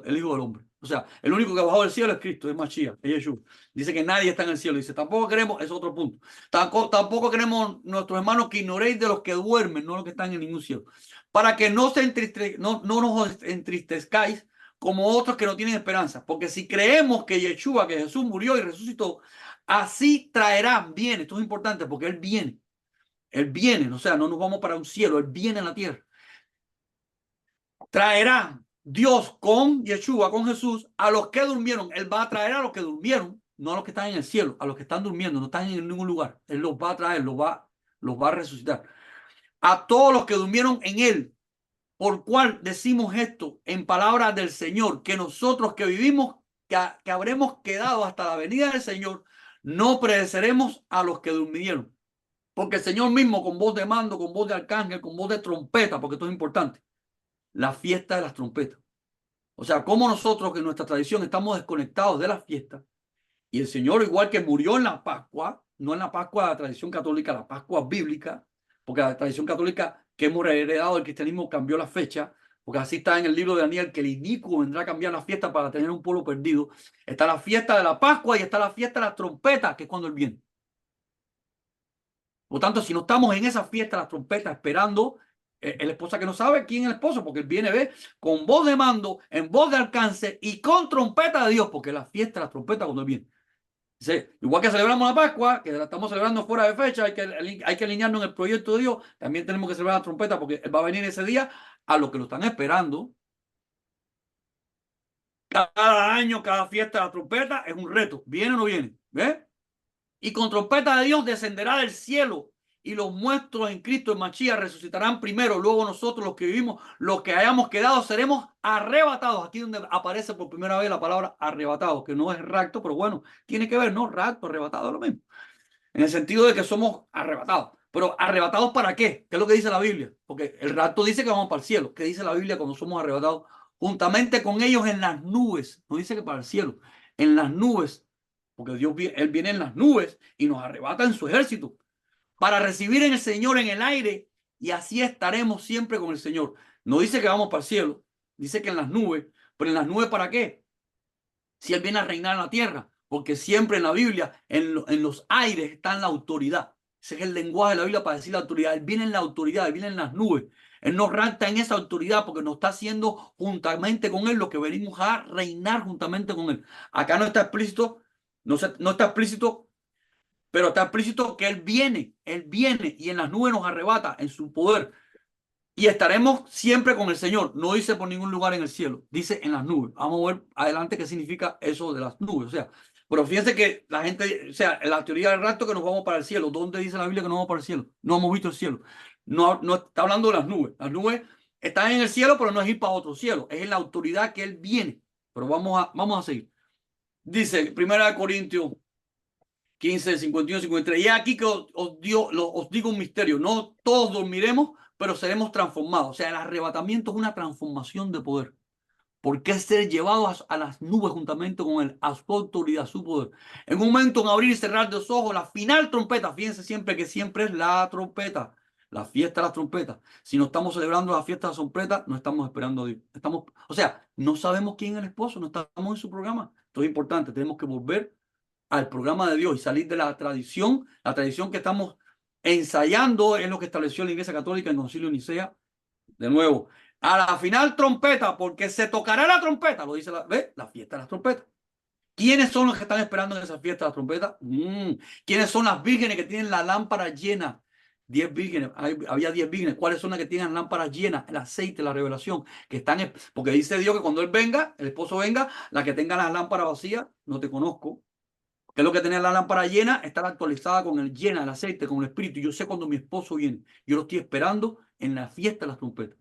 del hombre. O sea, el único que bajó del cielo es Cristo, es Mashiach, es Yeshua. Dice que nadie está en el cielo. Dice, tampoco queremos, es otro punto. Tampoco queremos, nuestros hermanos, que ignoréis de los que duermen, no los que están en ningún cielo, para que no nos entristezcáis como otros que no tienen esperanza. Porque si creemos que Yeshua, que Jesús murió y resucitó, así traerá, viene. Esto es importante porque Él viene. Él viene, o sea, no nos vamos para un cielo, Él viene en la tierra. Traerá Dios con Yeshua, con Jesús, a los que durmieron. Él va a traer a los que durmieron, no a los que están en el cielo, a los que están durmiendo, no están en ningún lugar. Él los va a traer, los va a resucitar. A todos los que durmieron en Él. Por cual decimos esto en palabras del Señor, que nosotros que vivimos, que habremos quedado hasta la venida del Señor, no pereceremos a los que durmieron. Porque el Señor mismo, con voz de mando, con voz de arcángel, con voz de trompeta, porque esto es importante, la fiesta de las trompetas. O sea, como nosotros, que en nuestra tradición estamos desconectados de la fiesta, y el Señor, igual que murió en la Pascua, no en la Pascua de la tradición católica, la Pascua bíblica, porque la tradición católica que hemos heredado del cristianismo cambió la fecha, porque así está en el libro de Daniel, que el inicuo vendrá a cambiar la fiesta para tener un pueblo perdido. Está la fiesta de la Pascua y está la fiesta de las trompetas, que es cuando Él viene. Por lo tanto, si no estamos en esa fiesta de las trompetas esperando, el esposa que no sabe quién es el esposo, porque Él viene, ve, con voz de mando, en voz de alcance y con trompeta de Dios, porque la fiesta de las trompetas cuando Él viene. Sí, igual que celebramos la Pascua, que la estamos celebrando fuera de fecha, hay que alinearnos en el proyecto de Dios, también tenemos que celebrar la trompeta porque Él va a venir ese día a los que lo están esperando. Cada año, cada fiesta de la trompeta es un reto, ¿viene o no viene? ¿Ves? Y con trompeta de Dios descenderá del cielo y los muertos en Cristo en Mashiach resucitarán primero, luego nosotros los que vivimos, los que hayamos quedado, seremos arrebatados. Aquí donde aparece por primera vez la palabra arrebatados, que no es rapto, pero bueno, tiene que ver, ¿no? Rapto, arrebatado, lo mismo. En el sentido de que somos arrebatados. Pero ¿arrebatados para qué? ¿Qué es lo que dice la Biblia? Porque el rapto dice que vamos para el cielo. ¿Qué dice la Biblia cuando somos arrebatados? Juntamente con ellos en las nubes. No dice que para el cielo, en las nubes. Porque Él viene en las nubes y nos arrebata en su ejército para recibir en el Señor en el aire, y así estaremos siempre con el Señor. No dice que vamos para el cielo, dice que en las nubes. ¿Pero en las nubes para qué? Si Él viene a reinar en la tierra, porque siempre en la Biblia, en los aires está en la autoridad. Ese es el lenguaje de la Biblia para decir la autoridad. Él viene en la autoridad, Él viene en las nubes. Él nos rapta en esa autoridad porque nos está haciendo juntamente con Él lo que venimos a reinar juntamente con Él. Acá no está explícito, no está explícito, pero está explícito que Él viene y en las nubes nos arrebata en su poder. Y estaremos siempre con el Señor. No dice por ningún lugar en el cielo, dice en las nubes. Vamos a ver adelante qué significa eso de las nubes. O sea, pero fíjense que la gente, o sea, la teoría del rapto que nos vamos para el cielo. ¿Dónde dice la Biblia que nos vamos para el cielo? No hemos visto el cielo. No, no está hablando de las nubes. Las nubes están en el cielo, pero no es ir para otro cielo. Es en la autoridad que Él viene. Pero vamos a seguir. Dice 1 Corintios 15, 51, 53. Y aquí que os digo un misterio. No todos dormiremos, pero seremos transformados. O sea, el arrebatamiento es una transformación de poder. Porque es ser llevados a las nubes juntamente con Él, a su autoridad, a su poder. En un momento, en abrir y cerrar de los ojos, la final trompeta. Fíjense siempre que siempre es la trompeta. La fiesta de las trompetas. Si no estamos celebrando la fiesta de las trompetas, no estamos esperando a Dios. O sea, no sabemos quién es el esposo, no estamos en su programa. Esto es importante, tenemos que volver al programa de Dios y salir de la tradición que estamos ensayando es lo que estableció la Iglesia Católica en el Concilio de Nicea. De nuevo, a la final trompeta, porque se tocará la trompeta, lo dice la fiesta de las trompetas. ¿Quiénes son los que están esperando en esa fiesta de las trompetas? ¿Quiénes son las vírgenes que tienen la lámpara llena? 10 vírgenes, había 10 vírgenes. ¿Cuáles son las que tienen lámparas llenas? El aceite, la revelación, que están, porque dice Dios que cuando Él venga, el esposo venga, la que tenga las lámparas vacías, no te conozco. Que es lo que tenía la lámpara llena, estar actualizada con el llena, el aceite, con el espíritu. Yo sé cuando mi esposo viene. Yo lo estoy esperando en la fiesta de las trompetas.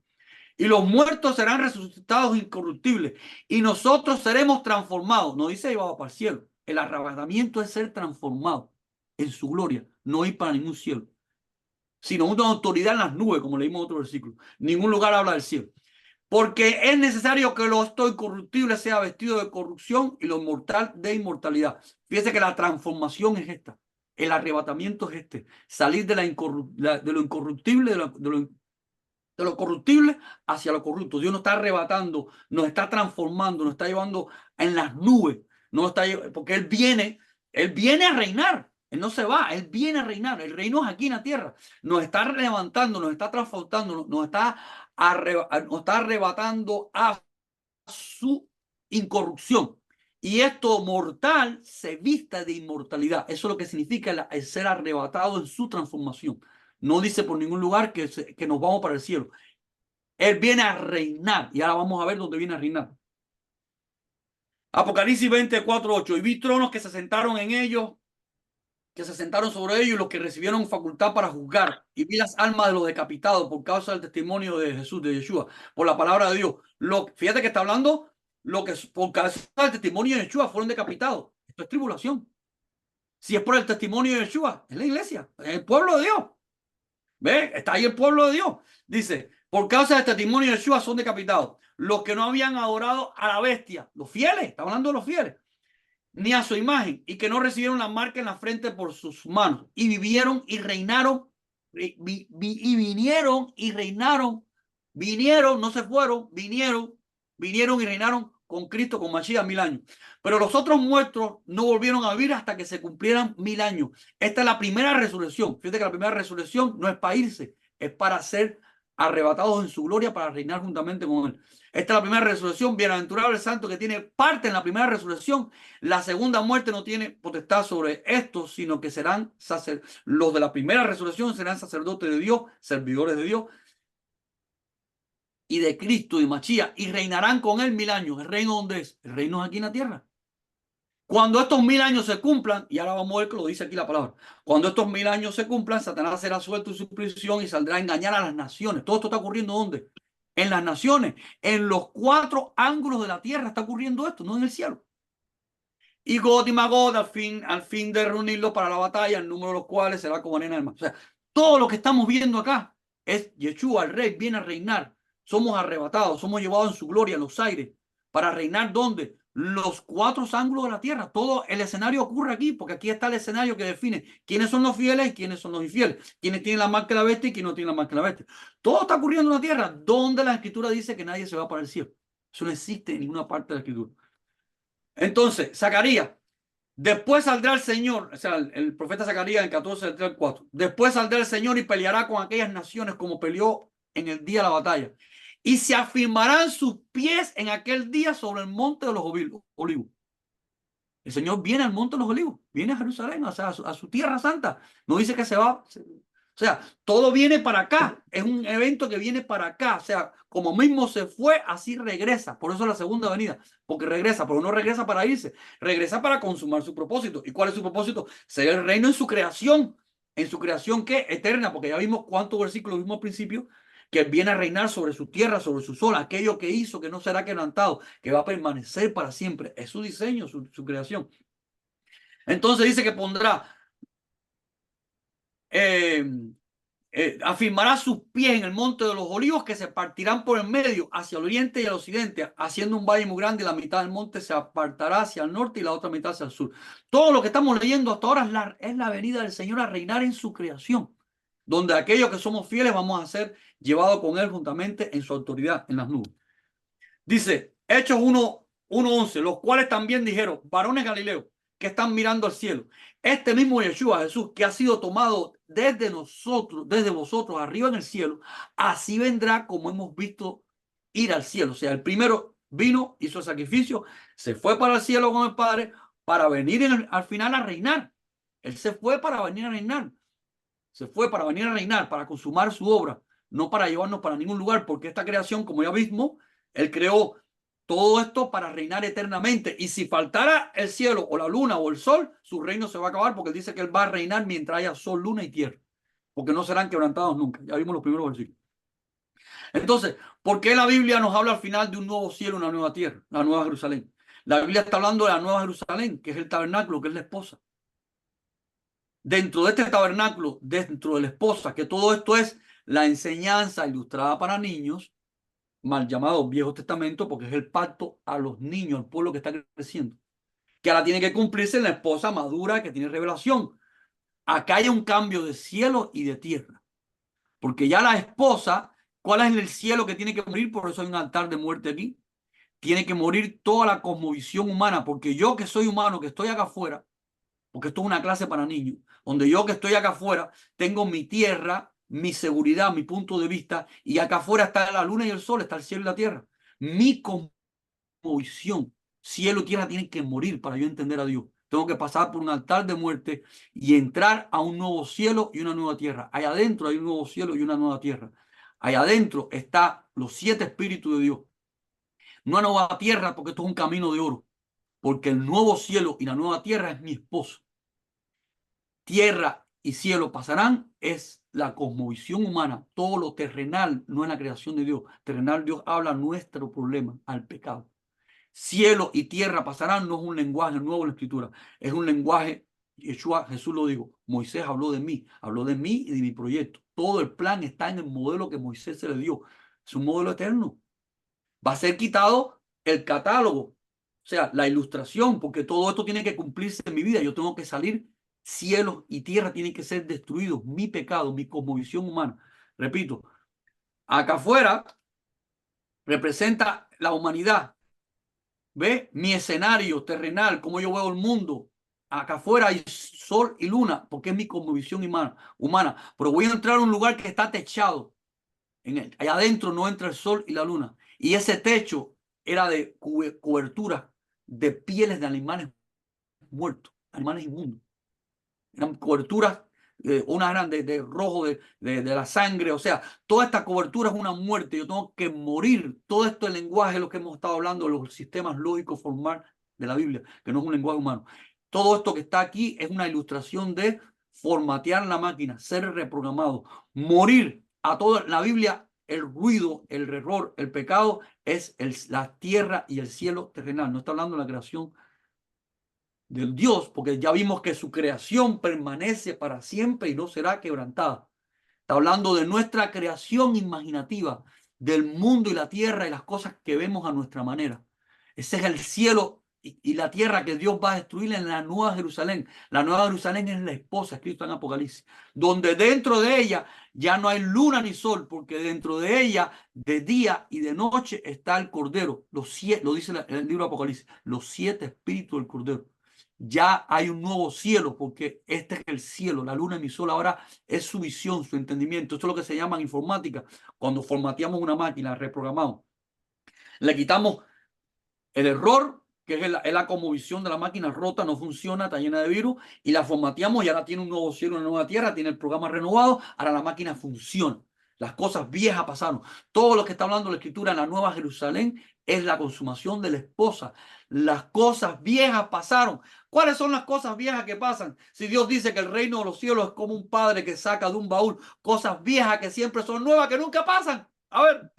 Y los muertos serán resucitados incorruptibles. Y nosotros seremos transformados. No dice llevado para el cielo. El arrebatamiento es ser transformado en su gloria. No ir para ningún cielo. Sino una autoridad en las nubes, como leímos en otro versículo. Ningún lugar habla del cielo. Porque es necesario que lo incorruptible sea vestido de corrupción y lo mortal de inmortalidad. Fíjese que la transformación es esta. El arrebatamiento es este. Salir de lo incorruptible, de lo corruptible hacia lo corrupto. Dios nos está arrebatando, nos está transformando, nos está llevando en las nubes. Porque Él viene a reinar. Él no se va, Él viene a reinar. El reino es aquí en la tierra. Nos está levantando, nos está transformando, nos está arrebatando a su incorrupción. Y esto mortal se vista de inmortalidad. Eso es lo que significa el ser arrebatado en su transformación. No dice por ningún lugar que nos vamos para el cielo. Él viene a reinar. Y ahora vamos a ver dónde viene a reinar. Apocalipsis 24:8. Y vi tronos que se sentaron en ellos, que se sentaron sobre ellos, y los que recibieron facultad para juzgar. Y vi las almas de los decapitados por causa del testimonio de Jesús, de Yeshua, por la palabra de Dios. Fíjate que está hablando lo que por causa del testimonio de Yeshua fueron decapitados. Esto es tribulación. Si es por el testimonio de Yeshua, es la iglesia, es el pueblo de Dios. ¿Ve? Está ahí el pueblo de Dios. Dice, por causa del testimonio de Yeshua son decapitados. Los que no habían adorado a la bestia, los fieles, está hablando de los fieles, ni a su imagen, y que no recibieron la marca en la frente por sus manos, y vivieron y reinaron, y vinieron y reinaron, vinieron, no se fueron, vinieron y reinaron con Cristo, con Mashiach 1000 años. Pero los otros muertos no volvieron a vivir hasta que se cumplieran 1000 años. Esta es la primera resurrección. Fíjate que la primera resurrección no es para irse, es para ser arrebatados en su gloria, para reinar juntamente con Él. Esta es la primera resurrección. Bienaventurado el santo que tiene parte en la primera resurrección. La segunda muerte no tiene potestad sobre estos, sino que serán los de la primera resurrección serán sacerdotes de Dios, servidores de Dios y de Cristo y Machía, y reinarán con Él 1000 años. ¿El reino dónde es? El reino es aquí en la tierra. Cuando estos 1000 años se cumplan, y ahora vamos a ver que lo dice aquí la palabra, cuando estos 1000 años se cumplan, Satanás será suelto en su prisión y saldrá a engañar a las naciones. Todo esto está ocurriendo ¿dónde? En las naciones, en los 4 ángulos de la tierra está ocurriendo esto, no en el cielo. Y God y Magog al fin de reunirlos para la batalla, el número de los cuales será como arena del mar. O sea, Todo lo que estamos viendo acá es Yeshua, el rey, viene a reinar. Somos arrebatados, somos llevados en su gloria en los aires. ¿Para reinar dónde? Los cuatro ángulos de la tierra. Todo el escenario ocurre aquí, porque aquí está el escenario que define quiénes son los fieles y quiénes son los infieles. Quiénes tienen la marca de la bestia y quiénes no tienen la marca de la bestia. Todo está ocurriendo en la tierra, donde la escritura dice que nadie se va para el cielo. Eso no existe en ninguna parte de la escritura. Entonces, Zacarías, después saldrá el Señor, o sea, el profeta Zacarías en 14, 3 al 4. Después saldrá el Señor y peleará con aquellas naciones como peleó en el día de la batalla. Y se afirmarán sus pies en aquel día sobre el monte de los olivos. El Señor viene al monte de los olivos, viene a Jerusalén, o sea, a su tierra santa. No dice que se va. O sea, todo viene para acá. Es un evento que viene para acá. O sea, como mismo se fue, así regresa. Por eso es la segunda venida. Porque regresa, pero no regresa para irse. Regresa para consumar su propósito. ¿Y cuál es su propósito? Ser el reino en su creación. ¿En su creación qué? Eterna. Porque ya vimos cuántos versículos vimos al principio. Que viene a reinar sobre su tierra, sobre su sol. Aquello que hizo, que no será quebrantado. Que va a permanecer para siempre. Es su diseño, su creación. Entonces dice que pondrá... afirmará sus pies en el monte de los olivos que se partirán por el medio hacia el oriente y el occidente, haciendo un valle muy grande y la mitad del monte se apartará hacia el norte y la otra mitad hacia el sur. Todo lo que estamos leyendo hasta ahora es la venida del Señor a reinar en su creación, donde aquellos que somos fieles vamos a ser llevados con Él juntamente en su autoridad en las nubes. Dice Hechos 1:11, los cuales también dijeron, varones Galileos, que están mirando al cielo. Este mismo Yeshua, Jesús, que ha sido tomado desde nosotros, desde vosotros, arriba en el cielo, así vendrá como hemos visto ir al cielo. O sea, el primero vino, hizo el sacrificio, se fue para el cielo con el Padre para venir al final a reinar. Él se fue para venir a reinar. Se fue para venir a reinar, para consumar su obra, no para llevarnos para ningún lugar, porque esta creación, como ya vimos, Él creó todo esto para reinar eternamente. Y si faltara el cielo o la luna o el sol, su reino se va a acabar, porque Él dice que Él va a reinar mientras haya sol, luna y tierra, porque no serán quebrantados nunca. Ya vimos los primeros versículos. Entonces, ¿por qué la Biblia nos habla al final de un nuevo cielo, una nueva tierra, la nueva Jerusalén? La Biblia está hablando de la nueva Jerusalén, que es el tabernáculo, que es la esposa. Dentro de este tabernáculo, dentro de la esposa, que todo esto es la enseñanza ilustrada para niños, mal llamado Viejo Testamento, porque es el pacto a los niños, al pueblo que está creciendo, que ahora tiene que cumplirse en la esposa madura que tiene revelación. Acá hay un cambio de cielo y de tierra, porque ya la esposa, ¿cuál es el cielo que tiene que morir? Por eso hay un altar de muerte aquí. Tiene que morir toda la cosmovisión humana, porque yo que soy humano, que estoy acá afuera, porque esto es una clase para niños, donde yo que estoy acá afuera tengo mi tierra, mi seguridad, mi punto de vista, y acá afuera está la luna y el sol, está el cielo y la tierra. Mi cosmovisión, cielo y tierra tienen que morir para yo entender a Dios. Tengo que pasar por un altar de muerte y entrar a un nuevo cielo y una nueva tierra. Allá adentro hay un nuevo cielo y una nueva tierra. Allá adentro están los 7 espíritus de Dios. No una nueva tierra, porque esto es un camino de oro. Porque el nuevo cielo y la nueva tierra es mi esposo. Tierra y cielo pasarán, es la cosmovisión humana. Todo lo terrenal no es la creación de Dios. Terrenal, Dios habla nuestro problema, al pecado. Cielo y tierra pasarán, no es un lenguaje nuevo en la escritura, es un lenguaje, Yeshua, Jesús lo dijo, Moisés habló de mí y de mi proyecto. Todo el plan está en el modelo que Moisés se le dio. Es un modelo eterno. Va a ser quitado el catálogo, o sea, la ilustración, porque todo esto tiene que cumplirse en mi vida. Yo tengo que salir, cielos y tierra tienen que ser destruidos. Mi pecado, mi cosmovisión humana. Repito, acá afuera representa la humanidad. ¿Ve? Mi escenario terrenal, cómo yo veo el mundo. Acá afuera hay sol y luna, porque es mi cosmovisión humana. Pero voy a entrar a un lugar que está techado. Allá adentro no entra el sol y la luna. Y ese techo era de cobertura de pieles de animales muertos, animales inmundos. Eran coberturas, unas eran de rojo, de la sangre. O sea, toda esta cobertura es una muerte. Yo tengo que morir. Todo esto es el lenguaje, lo que hemos estado hablando, los sistemas lógicos formales de la Biblia, que no es un lenguaje humano. Todo esto que está aquí es una ilustración de formatear la máquina, ser reprogramado, morir a toda la Biblia. El ruido, el error, el pecado es la tierra y el cielo terrenal. No está hablando de la creación del Dios, porque ya vimos que su creación permanece para siempre y no será quebrantada. Está hablando de nuestra creación imaginativa, del mundo y la tierra y las cosas que vemos a nuestra manera. Ese es el cielo y la tierra que Dios va a destruir en la Nueva Jerusalén. La Nueva Jerusalén es la esposa, escrito en Apocalipsis, donde dentro de ella ya no hay luna ni sol, porque dentro de ella, de día y de noche, está el Cordero. Lo dice el libro de Apocalipsis, los 7 espíritus del Cordero. Ya hay un nuevo cielo, porque este es el cielo, la luna y mi sol ahora es su visión, su entendimiento. Esto es lo que se llama en informática, cuando formateamos una máquina, reprogramamos. Le quitamos el error, que es la conmovisión de la máquina rota, no funciona, está llena de virus, y la formateamos y ahora tiene un nuevo cielo, una nueva tierra, tiene el programa renovado, ahora la máquina funciona. Las cosas viejas pasaron. Todo lo que está hablando la Escritura en la Nueva Jerusalén es la consumación de la esposa. Las cosas viejas pasaron. ¿Cuáles son las cosas viejas que pasan? Si Dios dice que el reino de los cielos es como un padre que saca de un baúl cosas viejas que siempre son nuevas, que nunca pasan. A ver.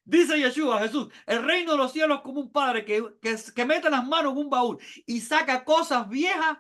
Dice Yeshua, Jesús, el reino de los cielos es como un padre que mete las manos en un baúl y saca cosas viejas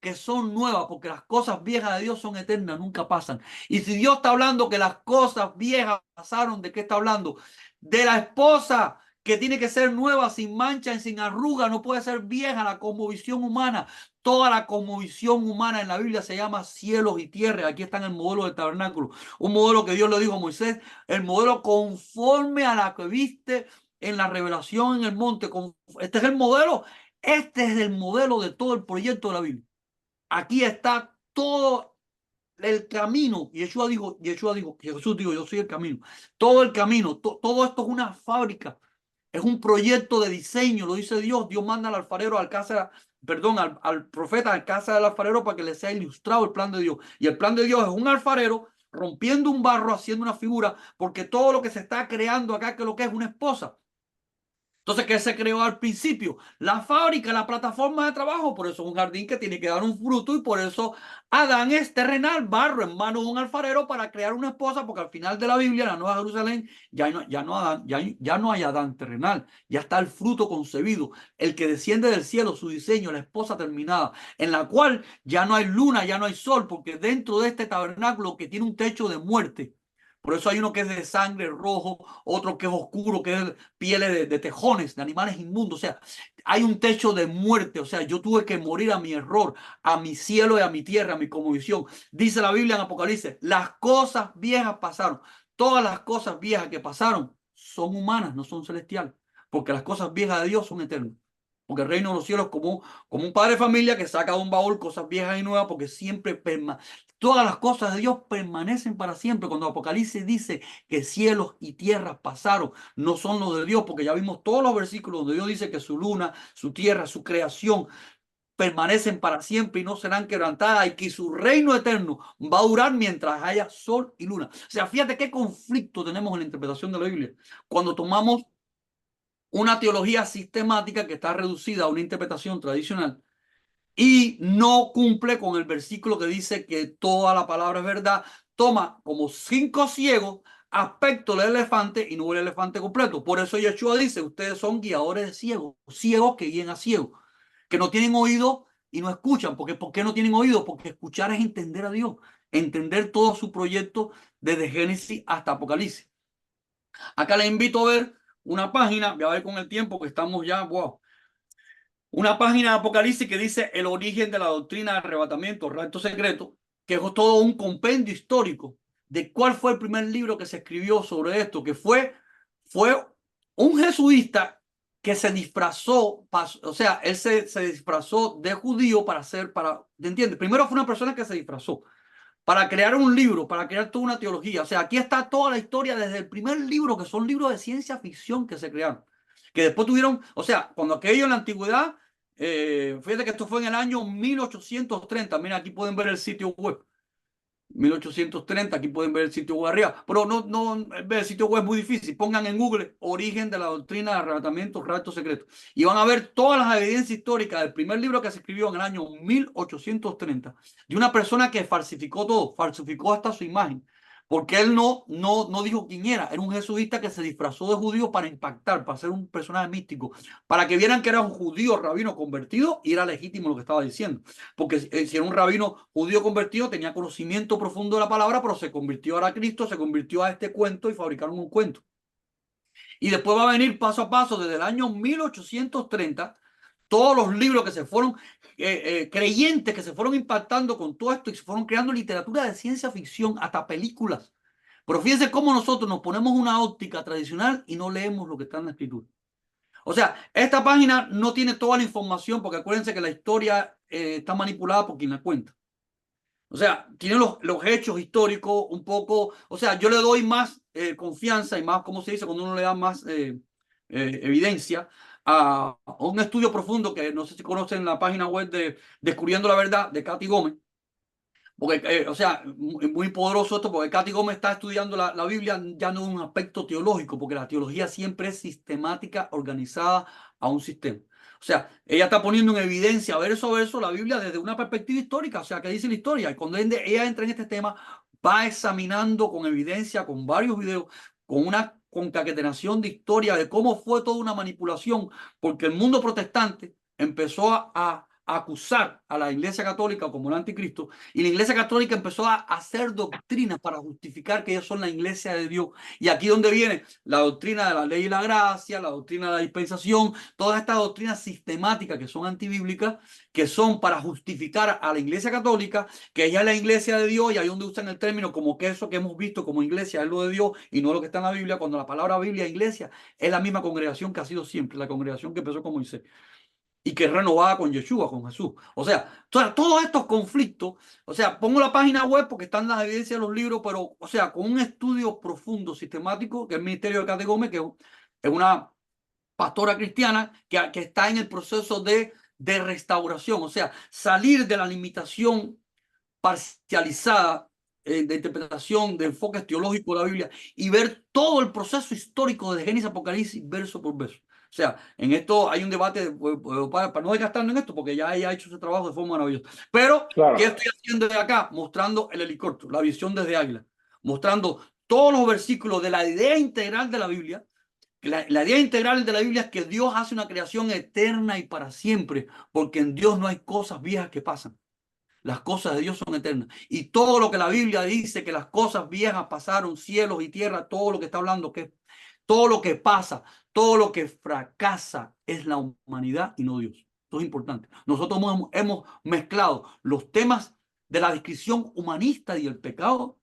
que son nuevas, porque las cosas viejas de Dios son eternas, nunca pasan. Y si Dios está hablando que las cosas viejas pasaron, ¿de qué está hablando? De la esposa que tiene que ser nueva, sin mancha y sin arruga, no puede ser vieja, la cosmovisión humana. Toda la cosmovisión humana en la Biblia se llama cielos y tierra. Aquí está en el modelo del tabernáculo, un modelo que Dios le dijo a Moisés, el modelo conforme a la que viste en la revelación en el monte. Este es el modelo, este es el modelo de todo el proyecto de la Biblia. Aquí está todo el camino. Y Jesús dijo, yo soy el camino. Todo el camino, todo esto es una fábrica. Es un proyecto de diseño, lo dice Dios. Dios manda al alfarero al casa, perdón, al profeta al casa del alfarero para que le sea ilustrado el plan de Dios. Y el plan de Dios es un alfarero rompiendo un barro, haciendo una figura, porque todo lo que se está creando acá, que lo que es una esposa. Entonces, ¿qué se creó al principio? La fábrica, la plataforma de trabajo. Por eso es un jardín que tiene que dar un fruto y por eso Adán es terrenal, barro en manos de un alfarero para crear una esposa, porque al final de la Biblia, en la Nueva Jerusalén, ya no hay Adán terrenal, ya está el fruto concebido, el que desciende del cielo, su diseño, la esposa terminada, en la cual ya no hay luna, ya no hay sol, porque dentro de este tabernáculo que tiene un techo de muerte. Por eso hay uno que es de sangre rojo, otro que es oscuro, que es pieles de tejones, de animales inmundos. O sea, hay un techo de muerte. O sea, yo tuve que morir a mi error, a mi cielo y a mi tierra, a mi conmovisión. Dice la Biblia en Apocalipsis, las cosas viejas pasaron. Todas las cosas viejas que pasaron son humanas, no son celestiales. Porque las cosas viejas de Dios son eternas. Porque el reino de los cielos es como un padre de familia que saca de un baúl cosas viejas y nuevas, porque siempre todas las cosas de Dios permanecen para siempre. Cuando Apocalipsis dice que cielos y tierras pasaron, no son los de Dios, porque ya vimos todos los versículos donde Dios dice que su luna, su tierra, su creación permanecen para siempre y no serán quebrantadas, y que su reino eterno va a durar mientras haya sol y luna. O sea, fíjate qué conflicto tenemos en la interpretación de la Biblia. Cuando tomamos una teología sistemática que está reducida a una interpretación tradicional y no cumple con el versículo que dice que toda la palabra es verdad, toma como 5 ciegos aspecto del elefante y no el elefante completo. Por eso Yeshua dice, ustedes son guiadores de ciegos, ciegos que guían a ciegos, que no tienen oído y no escuchan. ¿Por qué no tienen oído? Porque escuchar es entender a Dios, entender todo su proyecto desde Génesis hasta Apocalipsis. Acá les invito a ver una página, voy a ver con el tiempo que estamos ya, wow. Una página de Apocalipsis que dice el origen de la doctrina de arrebatamiento, rapto secreto, que es todo un compendio histórico de cuál fue el primer libro que se escribió sobre esto, que fue un jesuita que se disfrazó, o sea, él se disfrazó de judío ¿te entiendes? Primero fue una persona que se disfrazó para crear un libro, para crear toda una teología. O sea, aquí está toda la historia desde el primer libro, que son libros de ciencia ficción que se crearon. Que después tuvieron, o sea, cuando aquello en la antigüedad, fíjate que esto fue en el año 1830. Mira, aquí pueden ver el sitio web. 1830, aquí pueden ver el sitio web arriba, pero no ver el sitio web es muy difícil. Pongan en Google origen de la doctrina de arrebatamiento, rapto secreto, y van a ver todas las evidencias históricas del primer libro que se escribió en el año 1830 de una persona que falsificó todo, falsificó hasta su imagen porque él no dijo quién era. Era un jesuita que se disfrazó de judío para impactar, para ser un personaje místico, para que vieran que era un judío rabino convertido y era legítimo lo que estaba diciendo. Porque si era un rabino judío convertido, tenía conocimiento profundo de la palabra, pero se convirtió ahora a Cristo, se convirtió a este cuento y fabricaron un cuento. Y después va a venir paso a paso desde el año 1830 todos los libros que se fueron, creyentes que se fueron impactando con todo esto y se fueron creando literatura de ciencia ficción, hasta películas. Pero fíjense cómo nosotros nos ponemos una óptica tradicional y no leemos lo que está en la escritura. O sea, esta página no tiene toda la información porque acuérdense que la historia está manipulada por quien la cuenta. O sea, tiene los hechos históricos un poco, o sea, yo le doy más confianza y más, ¿cómo se dice? Cuando uno le da más evidencia a un estudio profundo que no sé si conocen la página web de Descubriendo la Verdad de Katy Gómez. Porque, o sea, muy poderoso esto, porque Katy Gómez está estudiando la Biblia ya no en un aspecto teológico, porque la teología siempre es sistemática, organizada a un sistema. O sea, ella está poniendo en evidencia verso a verso la Biblia desde una perspectiva histórica, o sea, que dice la historia. Y cuando ella entra en este tema, va examinando con evidencia, con varios videos, con una concatenación de historia de cómo fue toda una manipulación, porque el mundo protestante empezó a acusar a la Iglesia Católica como el anticristo, y la Iglesia Católica empezó a hacer doctrinas para justificar que ellos son la Iglesia de Dios. Y aquí donde viene la doctrina de la ley y la gracia, la doctrina de la dispensación, todas estas doctrinas sistemáticas que son antibíblicas, que son para justificar a la Iglesia Católica, que ella es la Iglesia de Dios, y ahí donde usan el término como que eso que hemos visto como iglesia es lo de Dios y no lo que está en la Biblia, cuando la palabra Biblia e iglesia es la misma congregación que ha sido siempre, la congregación que empezó con Moisés y que es renovada con Yeshua, con Jesús. O sea, todos estos conflictos, o sea, pongo la página web porque están las evidencias de los libros, pero, o sea, con un estudio profundo, sistemático, que es el Ministerio de Katy Gómez, que es una pastora cristiana que está en el proceso de restauración, o sea, salir de la limitación parcializada de interpretación, de enfoques teológicos de la Biblia y ver todo el proceso histórico de Génesis, Apocalipsis, verso por verso. O sea, en esto hay un debate, para no desgastarnos en esto, porque ya ella ha hecho su trabajo de forma maravillosa. Pero, ¿qué Claro. estoy haciendo de acá? Mostrando el helicóptero, la visión desde Águila, mostrando todos los versículos de la idea integral de la Biblia. La idea integral de la Biblia es que Dios hace una creación eterna y para siempre, porque en Dios no hay cosas viejas que pasan. Las cosas de Dios son eternas. Y todo lo que la Biblia dice, que las cosas viejas pasaron, cielos y tierra, todo lo que está hablando, que todo lo que pasa, todo lo que fracasa es la humanidad y no Dios. Esto es importante. Nosotros hemos mezclado los temas de la descripción humanista y el pecado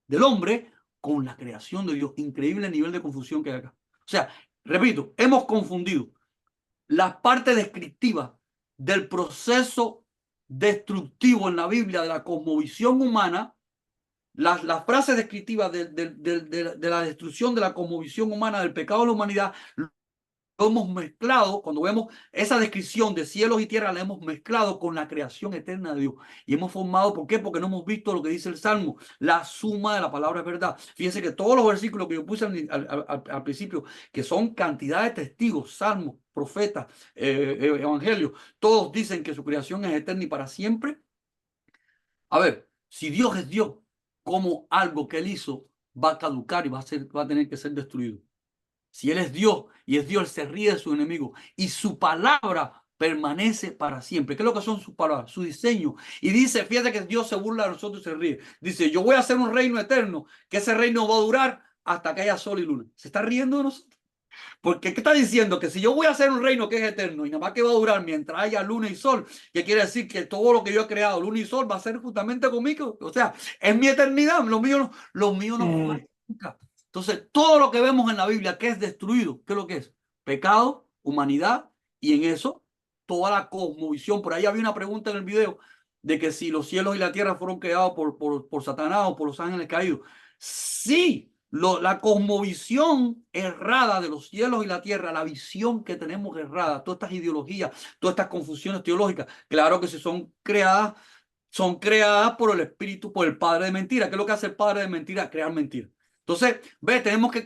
del hombre con la creación de Dios. Increíble el nivel de confusión que hay acá. O sea, repito, hemos confundido la parte descriptiva del proceso destructivo en la Biblia de la cosmovisión humana, las frases descriptivas de la destrucción de la cosmovisión humana, del pecado de la humanidad, lo hemos mezclado, cuando vemos esa descripción de cielos y tierra, la hemos mezclado con la creación eterna de Dios. Y hemos formado, ¿por qué? Porque no hemos visto lo que dice el Salmo, la suma de la palabra es verdad. Fíjense que todos los versículos que yo puse al principio, que son cantidad de testigos, salmos, profetas, evangelios, todos dicen que su creación es eterna y para siempre. A ver, si Dios es Dios, ¿cómo algo que él hizo va a caducar y va a tener que ser destruido? Si Él es Dios y es Dios, Él se ríe de su enemigo y su palabra permanece para siempre. ¿Qué es lo que son sus palabras? Su diseño. Y dice, fíjate que Dios se burla de nosotros y se ríe. Dice, yo voy a hacer un reino eterno, que ese reino va a durar hasta que haya sol y luna. Se está riendo de nosotros. Porque ¿qué está diciendo? Que si yo voy a hacer un reino que es eterno y nada más que va a durar mientras haya luna y sol, que quiere decir que todo lo que yo he creado, luna y sol, va a ser justamente conmigo. O sea, es mi eternidad. Lo mío no falla nunca. Entonces, todo lo que vemos en la Biblia que es destruido, ¿qué es lo que es? Pecado, humanidad, y en eso toda la cosmovisión. Por ahí había una pregunta en el video de que si los cielos y la tierra fueron creados por Satanás o por los ángeles caídos. Sí, la cosmovisión errada de los cielos y la tierra, la visión que tenemos errada, todas estas ideologías, todas estas confusiones teológicas, claro que si son creadas por el espíritu, por el padre de mentira. ¿Qué es lo que hace el padre de mentira? Crear mentira. Entonces, tenemos que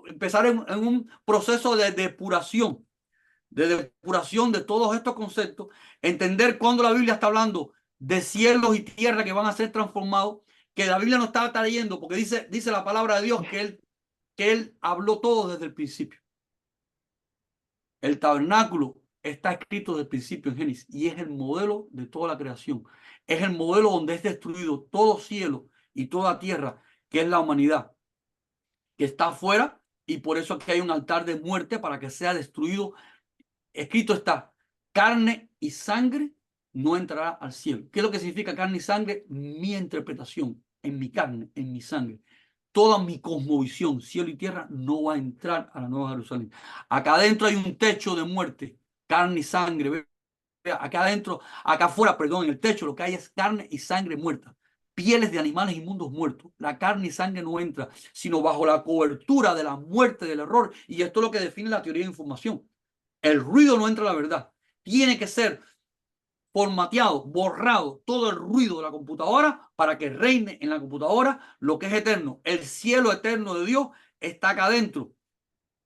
empezar en un proceso de depuración de todos estos conceptos, entender cuando la Biblia está hablando de cielos y tierra que van a ser transformados, que la Biblia no está trayendo, porque dice la palabra de Dios que él habló todo desde el principio. El tabernáculo está escrito desde el principio en Génesis y es el modelo de toda la creación. Es el modelo donde es destruido todo cielo y toda tierra, que es la humanidad, que está afuera, y por eso aquí hay un altar de muerte para que sea destruido. Escrito está, carne y sangre no entrará al cielo. ¿Qué es lo que significa carne y sangre? Mi interpretación, en mi carne, en mi sangre. Toda mi cosmovisión, cielo y tierra, no va a entrar a la Nueva Jerusalén. Acá adentro hay un techo de muerte, carne y sangre. Acá adentro, acá afuera, perdón, en el techo lo que hay es carne y sangre muerta. Pieles de animales inmundos muertos. La carne y sangre no entra, sino bajo la cobertura de la muerte, del error. Y esto es lo que define la teoría de información. El ruido no entra a la verdad. Tiene que ser formateado, borrado todo el ruido de la computadora para que reine en la computadora lo que es eterno. El cielo eterno de Dios está acá adentro.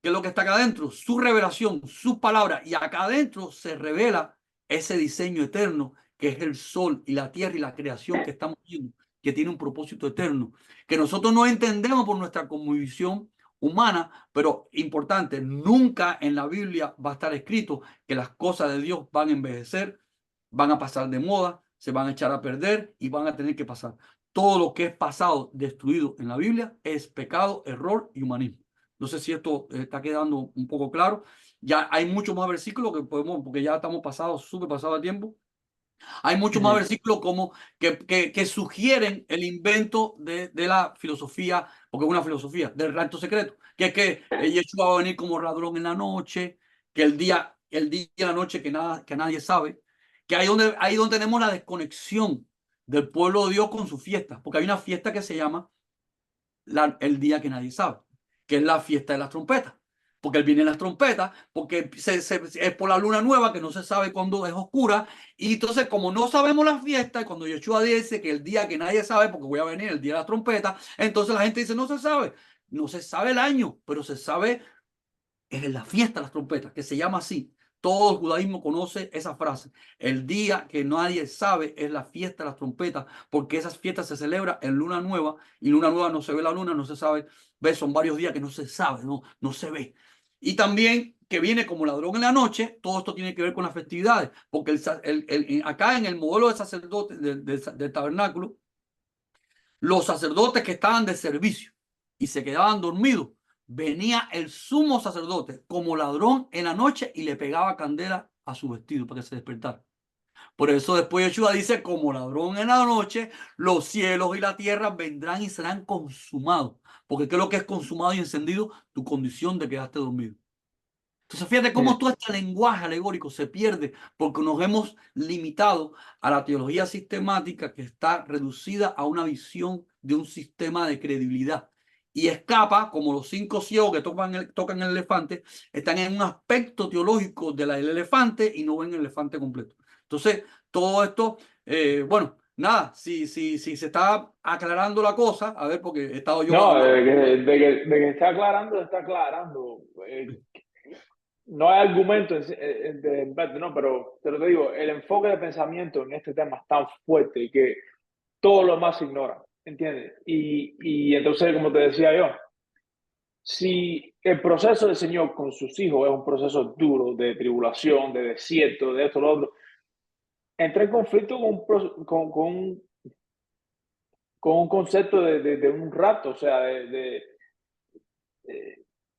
¿Qué es lo que está acá adentro? Su revelación, sus palabras. Y acá adentro se revela ese diseño eterno que es el sol y la tierra y la creación que estamos viendo, que tiene un propósito eterno, que nosotros no entendemos por nuestra cosmovisión humana, pero importante, nunca en la Biblia va a estar escrito que las cosas de Dios van a envejecer, van a pasar de moda, se van a echar a perder y van a tener que pasar. Todo lo que es pasado, destruido en la Biblia es pecado, error y humanismo. No sé si esto está quedando un poco claro. Ya hay muchos más versículos que podemos, porque ya estamos pasados, súper pasados de tiempo. Hay muchos más versículos como que sugieren el invento de la filosofía, porque es una filosofía, del rapto secreto, que es que Yeshua va a venir como ladrón en la noche, que el día y la noche que nadie sabe, que ahí donde tenemos la desconexión del pueblo de Dios con sus fiestas, porque hay una fiesta que se llama el día que nadie sabe, que es la fiesta de las trompetas. Porque él viene en las trompetas, porque es por la luna nueva que no se sabe cuándo es oscura. Y entonces, como no sabemos la fiesta, y cuando Yeshua dice que el día que nadie sabe, porque voy a venir el día de las trompetas, entonces la gente dice, no se sabe. No se sabe el año, pero se sabe es la fiesta de las trompetas, que se llama así. Todo el judaísmo conoce esa frase. El día que nadie sabe es la fiesta de las trompetas, porque esas fiestas se celebran en luna nueva, y luna nueva no se ve la luna, no se sabe. ¿Ves? Son varios días que no se sabe, no se ve. Y también que viene como ladrón en la noche, todo esto tiene que ver con las festividades, porque acá en el modelo de sacerdote del tabernáculo, los sacerdotes que estaban de servicio y se quedaban dormidos, venía el sumo sacerdote como ladrón en la noche y le pegaba candela a su vestido para que se despertara. Por eso después Yeshua dice, como ladrón en la noche, los cielos y la tierra vendrán y serán consumados. Porque ¿qué es lo que es consumado y encendido? Tu condición de quedarte dormido. Entonces, fíjate cómo todo este lenguaje alegórico se pierde porque nos hemos limitado a la teología sistemática que está reducida a una visión de un sistema de credibilidad y escapa, como los 5 ciegos que tocan el elefante, están en un aspecto teológico del elefante y no ven el elefante completo. Entonces, todo esto, bueno, nada, si se está aclarando la cosa, a ver, porque he estado yo No, hablando. de que está aclarando, está aclarando. No hay argumento de empate, no, pero te lo digo, el enfoque de pensamiento en este tema es tan fuerte que todo lo más se ignora, ¿entiendes? Y entonces, como te decía yo, si el proceso del Señor con sus hijos es un proceso duro de tribulación, de desierto, de esto, lo otro, entra en conflicto con un concepto de un rato, o sea, de-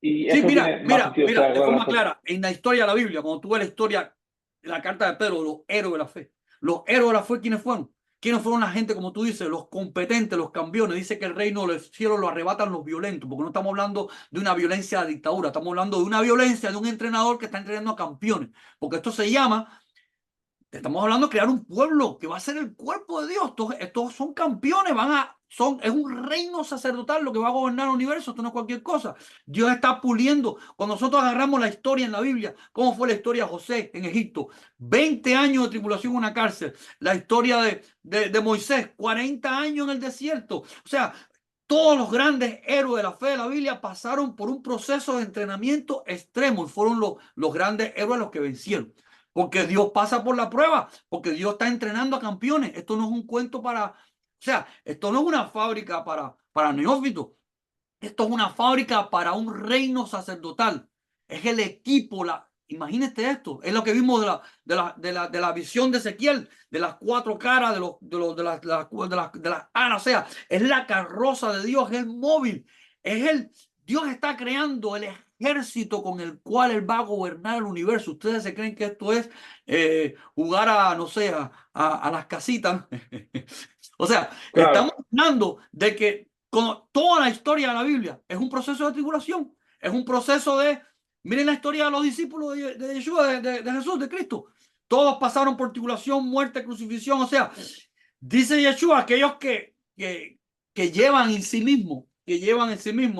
y Sí, eso tiene más sentido. O sea, de forma clara, en la historia de la Biblia, cuando tú ves la historia, la carta de Pedro, los héroes de la fe. Los héroes de la fe, ¿quiénes fueron? ¿Quiénes fueron la gente, como tú dices, los competentes, los campeones? Dice que el reino del cielo lo arrebatan los violentos, porque no estamos hablando de una violencia de dictadura, estamos hablando de una violencia de un entrenador que está entrenando a campeones, porque esto se llama. Estamos hablando de crear un pueblo que va a ser el cuerpo de Dios. Estos son campeones, es un reino sacerdotal lo que va a gobernar el universo. Esto no es cualquier cosa. Dios está puliendo. Cuando nosotros agarramos la historia en la Biblia, ¿cómo fue la historia de José en Egipto? 20 años de tribulación en una cárcel. La historia de Moisés, 40 años en el desierto. O sea, todos los grandes héroes de la fe de la Biblia pasaron por un proceso de entrenamiento extremo y fueron los grandes héroes los que vencieron. Porque Dios pasa por la prueba, porque Dios está entrenando a campeones. Esto no es un cuento para O sea, esto no es una fábrica para neófitos. Esto es una fábrica para un reino sacerdotal. Es el equipo, imagínate esto, es lo que vimos de la visión de Ezequiel, de las cuatro caras, de las alas, o sea, es la carroza de Dios, es el móvil, Dios está creando el ejército con el cual Él va a gobernar el universo. Ustedes se creen que esto es jugar no sé, a las casitas. O sea, estamos Claro, hablando de que con toda la historia de la Biblia es un proceso de tribulación, es un proceso miren la historia de los discípulos de Yeshua, de Jesús, de Cristo. Todos pasaron por tribulación, muerte, crucifixión. O sea, dice Yeshua, aquellos que llevan en sí mismos,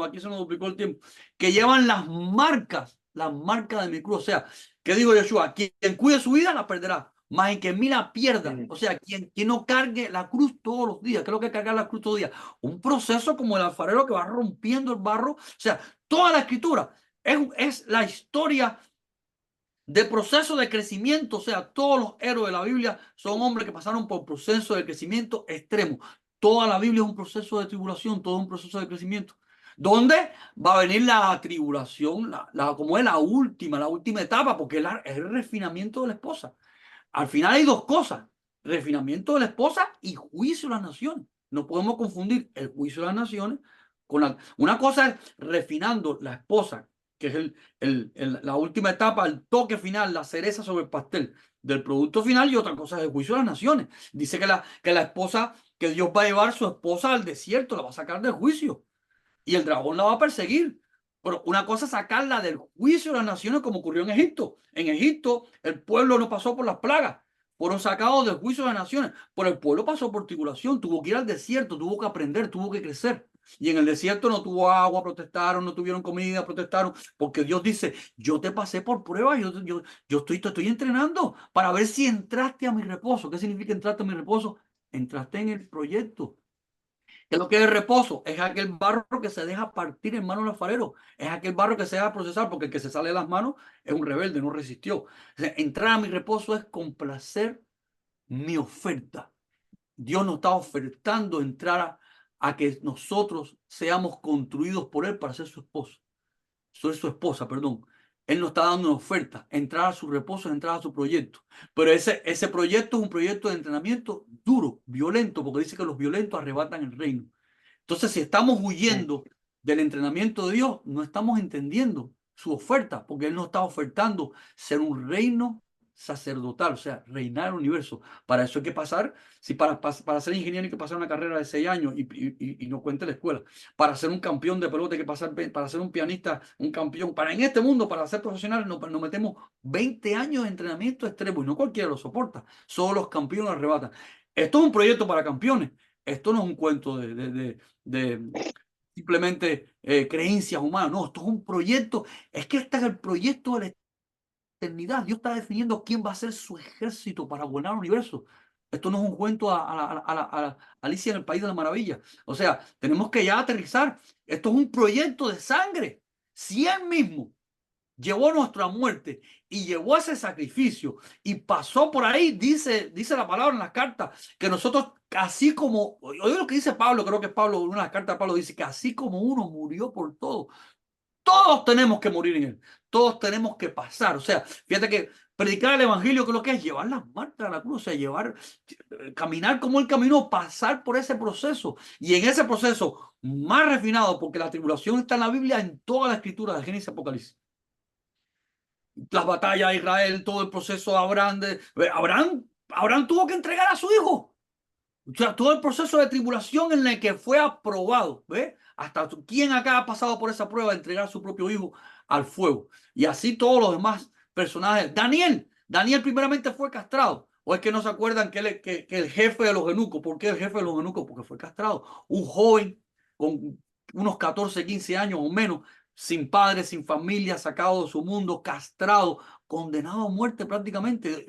aquí se nos duplicó el tiempo, que llevan las marcas de mi cruz. O sea, ¿qué digo Yeshua? Quien cuide su vida la perderá, más en que en mí la pierda. O sea, quien no cargue la cruz todos los días. ¿Qué es lo que es cargar la cruz todos los días? Un proceso como el alfarero que va rompiendo el barro. O sea, toda la escritura es la historia de proceso de crecimiento. O sea, todos los héroes de la Biblia son hombres que pasaron por proceso de crecimiento extremo. Toda la Biblia es un proceso de tribulación, todo un proceso de crecimiento. ¿Dónde va a venir la tribulación? Como es la última etapa, porque es el refinamiento de la esposa. Al final hay dos cosas: refinamiento de la esposa y juicio de las naciones. No podemos confundir el juicio de las naciones con una cosa es refinando la esposa, que es la última etapa, el toque final, la cereza sobre el pastel del producto final, y otra cosa es el juicio de las naciones. Dice que la esposa, que Dios va a llevar su esposa al desierto, la va a sacar del juicio y el dragón la va a perseguir. Pero una cosa es sacarla del juicio de las naciones, como ocurrió en Egipto. En Egipto el pueblo no pasó por las plagas, fueron sacados del juicio de las naciones, pero el pueblo pasó por tribulación, tuvo que ir al desierto, tuvo que aprender, tuvo que crecer. Y en el desierto no tuvo agua, protestaron, no tuvieron comida, protestaron, porque Dios dice: yo te pasé por prueba, te estoy entrenando para ver si entraste a mi reposo. ¿Qué significa entraste a mi reposo? Entraste en el proyecto. ¿Qué es lo que es el reposo? Es aquel barro que se deja partir en manos del alfarero. Es aquel barro que se deja procesar, porque el que se sale de las manos es un rebelde, no resistió. O sea, entrar a mi reposo es complacer mi oferta. Dios nos está ofertando entrar a que nosotros seamos construidos por Él para ser su esposo. Soy su esposa, perdón. Él nos está dando una oferta: entrar a su reposo, entrar a su proyecto. Pero ese proyecto es un proyecto de entrenamiento duro, violento, porque dice que los violentos arrebatan el reino. Entonces, si estamos huyendo del entrenamiento de Dios, no estamos entendiendo su oferta, porque Él nos está ofertando ser un reino sacerdotal, o sea, reinar el universo. Para eso hay que pasar, si para ser ingeniero hay que pasar una carrera de 6 años y no cuente la escuela. Para ser un campeón de pelota hay que pasar, para ser un pianista, un campeón. En este mundo, para ser profesionales, nos metemos 20 años de entrenamiento extremo y no cualquiera lo soporta. Solo los campeones arrebatan. Esto es un proyecto para campeones. Esto no es un cuento de simplemente creencias humanas. No, esto es un proyecto. Es que este es el proyecto de la eternidad. Dios está definiendo quién va a ser su ejército para gobernar el universo. Esto no es un cuento a Alicia en el País de la Maravilla. O sea, tenemos que ya aterrizar. Esto es un proyecto de sangre. Si Él mismo llevó nuestra muerte y llevó ese sacrificio y pasó por ahí, dice la palabra en las cartas, que nosotros, así como, oye lo que dice Pablo, creo que Pablo, en una de las cartas de Pablo dice que así como uno murió por todo, todos tenemos que morir en Él, todos tenemos que pasar. O sea, fíjate que predicar el evangelio, que es lo que es llevar las marcas a la cruz, o sea, caminar como Él caminó, pasar por ese proceso, y en ese proceso más refinado, porque la tribulación está en la Biblia, en toda la escritura de Génesis y Apocalipsis. Las batallas de Israel, todo el proceso de Abraham, Abraham tuvo que entregar a su hijo. O sea, todo el proceso de tribulación en el que fue aprobado. ¿Ves? Hasta quién acá ha pasado por esa prueba de entregar a su propio hijo al fuego. Y así todos los demás personajes. Daniel primeramente fue castrado. ¿O es que no se acuerdan que el jefe de los eunucos? ¿Por qué el jefe de los eunucos? Porque fue castrado. Un joven con unos 14, 15 años o menos sin padre, sin familia, sacado de su mundo, castrado, condenado a muerte prácticamente.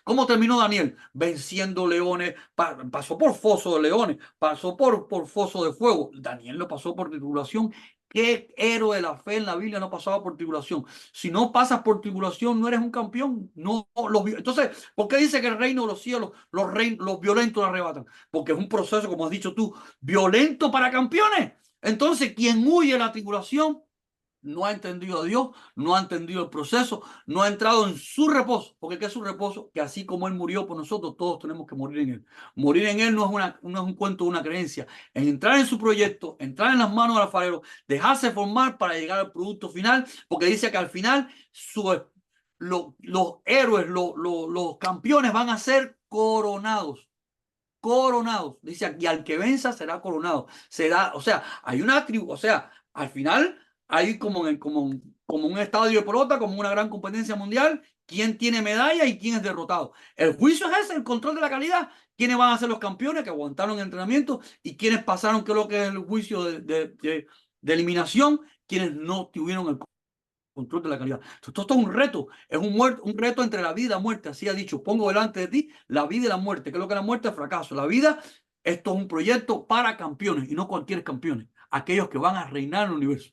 ¿Cómo terminó Daniel? Venciendo leones, pasó por foso de leones, pasó por foso de fuego. Daniel lo pasó por tribulación. ¿Qué héroe de la fe en la Biblia no pasaba por tribulación? Si no pasas por tribulación, no eres un campeón. No, entonces, ¿por qué dice que el reino de los cielos, los violentos lo arrebatan? Porque es un proceso, como has dicho tú, violento para campeones. Entonces, quien huye de la tribulación no ha entendido a Dios, no ha entendido el proceso, no ha entrado en su reposo. Porque ¿qué es su reposo? Que así como Él murió por nosotros, todos tenemos que morir en Él. Morir en Él no es un cuento de una creencia. En entrar en su proyecto, entrar en las manos del alfarero, dejarse formar para llegar al producto final, porque dice que al final los héroes, los campeones van a ser coronados. Coronados. Dice aquí, al que venza será coronado. Será, o sea, hay una tribu, o sea, al final hay como un estadio de pelota, como una gran competencia mundial, quién tiene medalla y quién es derrotado. El juicio es ese, el control de la calidad. ¿Quiénes van a ser los campeones que aguantaron el entrenamiento y quiénes pasaron, qué es lo que es el juicio de eliminación? Quienes no tuvieron el control de la calidad. Entonces, esto es un reto, es un reto entre la vida y la muerte. Así ha dicho, pongo delante de ti la vida y la muerte. ¿Qué es lo que la muerte? Es fracaso. La vida, esto es un proyecto para campeones y no cualquier campeones, aquellos que van a reinar en el universo.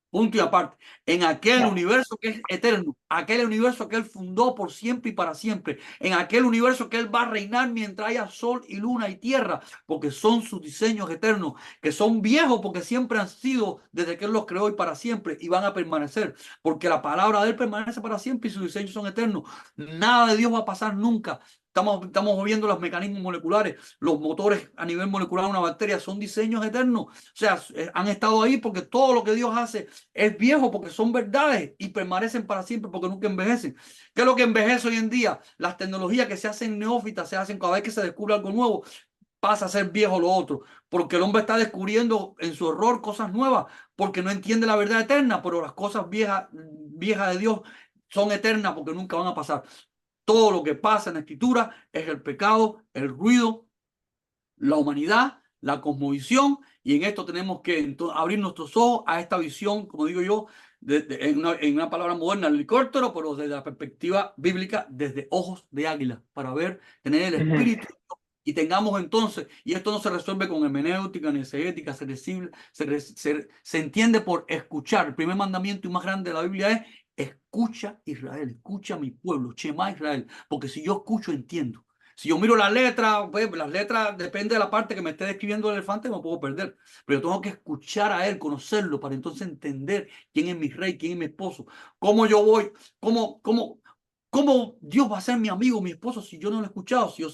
Punto y aparte. En aquel universo que es eterno, aquel universo que Él fundó por siempre y para siempre, en aquel universo que Él va a reinar mientras haya sol y luna y tierra, porque son sus diseños eternos, que son viejos porque siempre han sido desde que Él los creó y para siempre, y van a permanecer, porque la palabra de Él permanece para siempre y sus diseños son eternos. Nada de Dios va a pasar nunca. Estamos viendo los mecanismos moleculares, los motores a nivel molecular de una bacteria son diseños eternos. O sea, han estado ahí porque todo lo que Dios hace es viejo, porque son verdades y permanecen para siempre porque nunca envejecen. ¿Qué es lo que envejece hoy en día? Las tecnologías que se hacen neófitas, se hacen cada vez que se descubre algo nuevo, pasa a ser viejo lo otro, porque el hombre está descubriendo en su error cosas nuevas, porque no entiende la verdad eterna, pero las cosas viejas de Dios son eternas porque nunca van a pasar. Todo lo que pasa en la escritura es el pecado, el ruido, la humanidad, la cosmovisión, y en esto tenemos que abrir nuestros ojos a esta visión, como digo yo, en una palabra moderna, el helicóptero, pero desde la perspectiva bíblica, desde ojos de águila, para ver, tener el espíritu. Y tengamos entonces, y esto no se resuelve con hermenéutica ni exegética, se entiende por escuchar. El primer mandamiento y más grande de la Biblia es: escucha Israel, escucha mi pueblo, Shema Israel, porque si yo escucho, entiendo. Si yo miro las letras, pues las letras, depende de la parte que me esté describiendo el elefante, me puedo perder. Pero yo tengo que escuchar a él, conocerlo, para entonces entender quién es mi rey, quién es mi esposo, cómo yo voy, cómo Dios va a ser mi amigo, mi esposo, si yo no lo he escuchado, si yo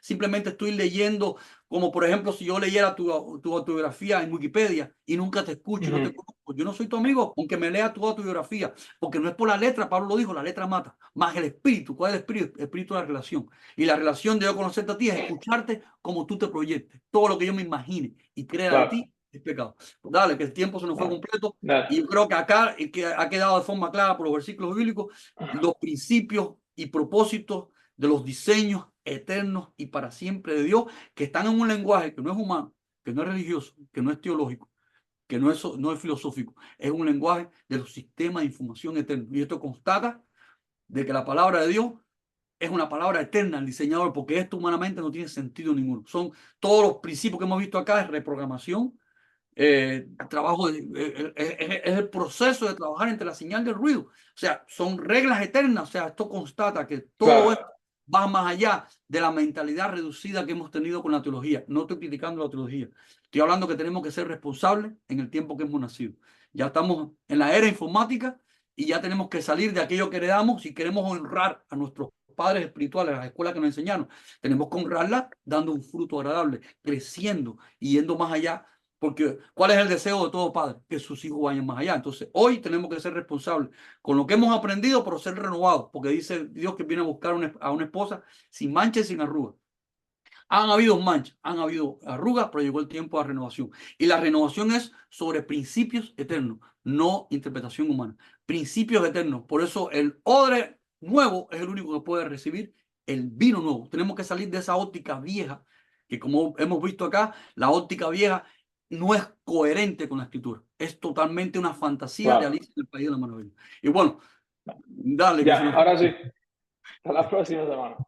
simplemente estoy leyendo, como por ejemplo, si yo leyera tu autobiografía en Wikipedia y nunca te escucho y no te conozco. Yo no soy tu amigo, aunque me lea tu autobiografía, porque no es por la letra, Pablo lo dijo, la letra mata, más el espíritu. ¿Cuál es el espíritu? El espíritu de la relación. Y la relación de yo conocerte a ti es escucharte como tú te proyectes. Todo lo que yo me imagine y crea de Claro, ti es pecado. Pues dale, que el tiempo se nos fue claro. completo. Dale. Y yo creo que acá que ha quedado de forma clara por los versículos bíblicos los principios y propósitos de los diseños eternos y para siempre de Dios, que están en un lenguaje que no es humano, que no es religioso, que no es teológico, que no es filosófico, es un lenguaje de los sistemas de información eternos. Y esto constata de que la palabra de Dios es una palabra eterna al diseñador, porque esto humanamente no tiene sentido ninguno. Son todos los principios que hemos visto acá, es reprogramación, trabajo es el proceso de trabajar entre la señal del ruido. O sea, son reglas eternas. O sea, esto constata que todo Claro, esto va más allá de la mentalidad reducida que hemos tenido con la teología. No estoy criticando la teología. Estoy hablando que tenemos que ser responsables en el tiempo que hemos nacido. Ya estamos en la era informática y ya tenemos que salir de aquello que heredamos si queremos honrar a nuestros padres espirituales, a las escuelas que nos enseñaron. Tenemos que honrarla dando un fruto agradable, creciendo y yendo más allá. Porque ¿cuál es el deseo de todo padre? Que sus hijos vayan más allá. Entonces, hoy tenemos que ser responsables con lo que hemos aprendido, pero ser renovados, porque dice Dios que viene a buscar a una esposa sin mancha y sin arrugas. Han habido manchas, han habido arrugas, pero llegó el tiempo de renovación. Y la renovación es sobre principios eternos, no interpretación humana. Principios eternos. Por eso el odre nuevo es el único que puede recibir el vino nuevo. Tenemos que salir de esa óptica vieja, que como hemos visto acá, la óptica vieja no es coherente con la escritura. Es totalmente una fantasía de Claro. Alicia en el País de la Maravilla. Y bueno, dale, que se Ya, nos... ahora sí. Hasta la próxima semana. Dale.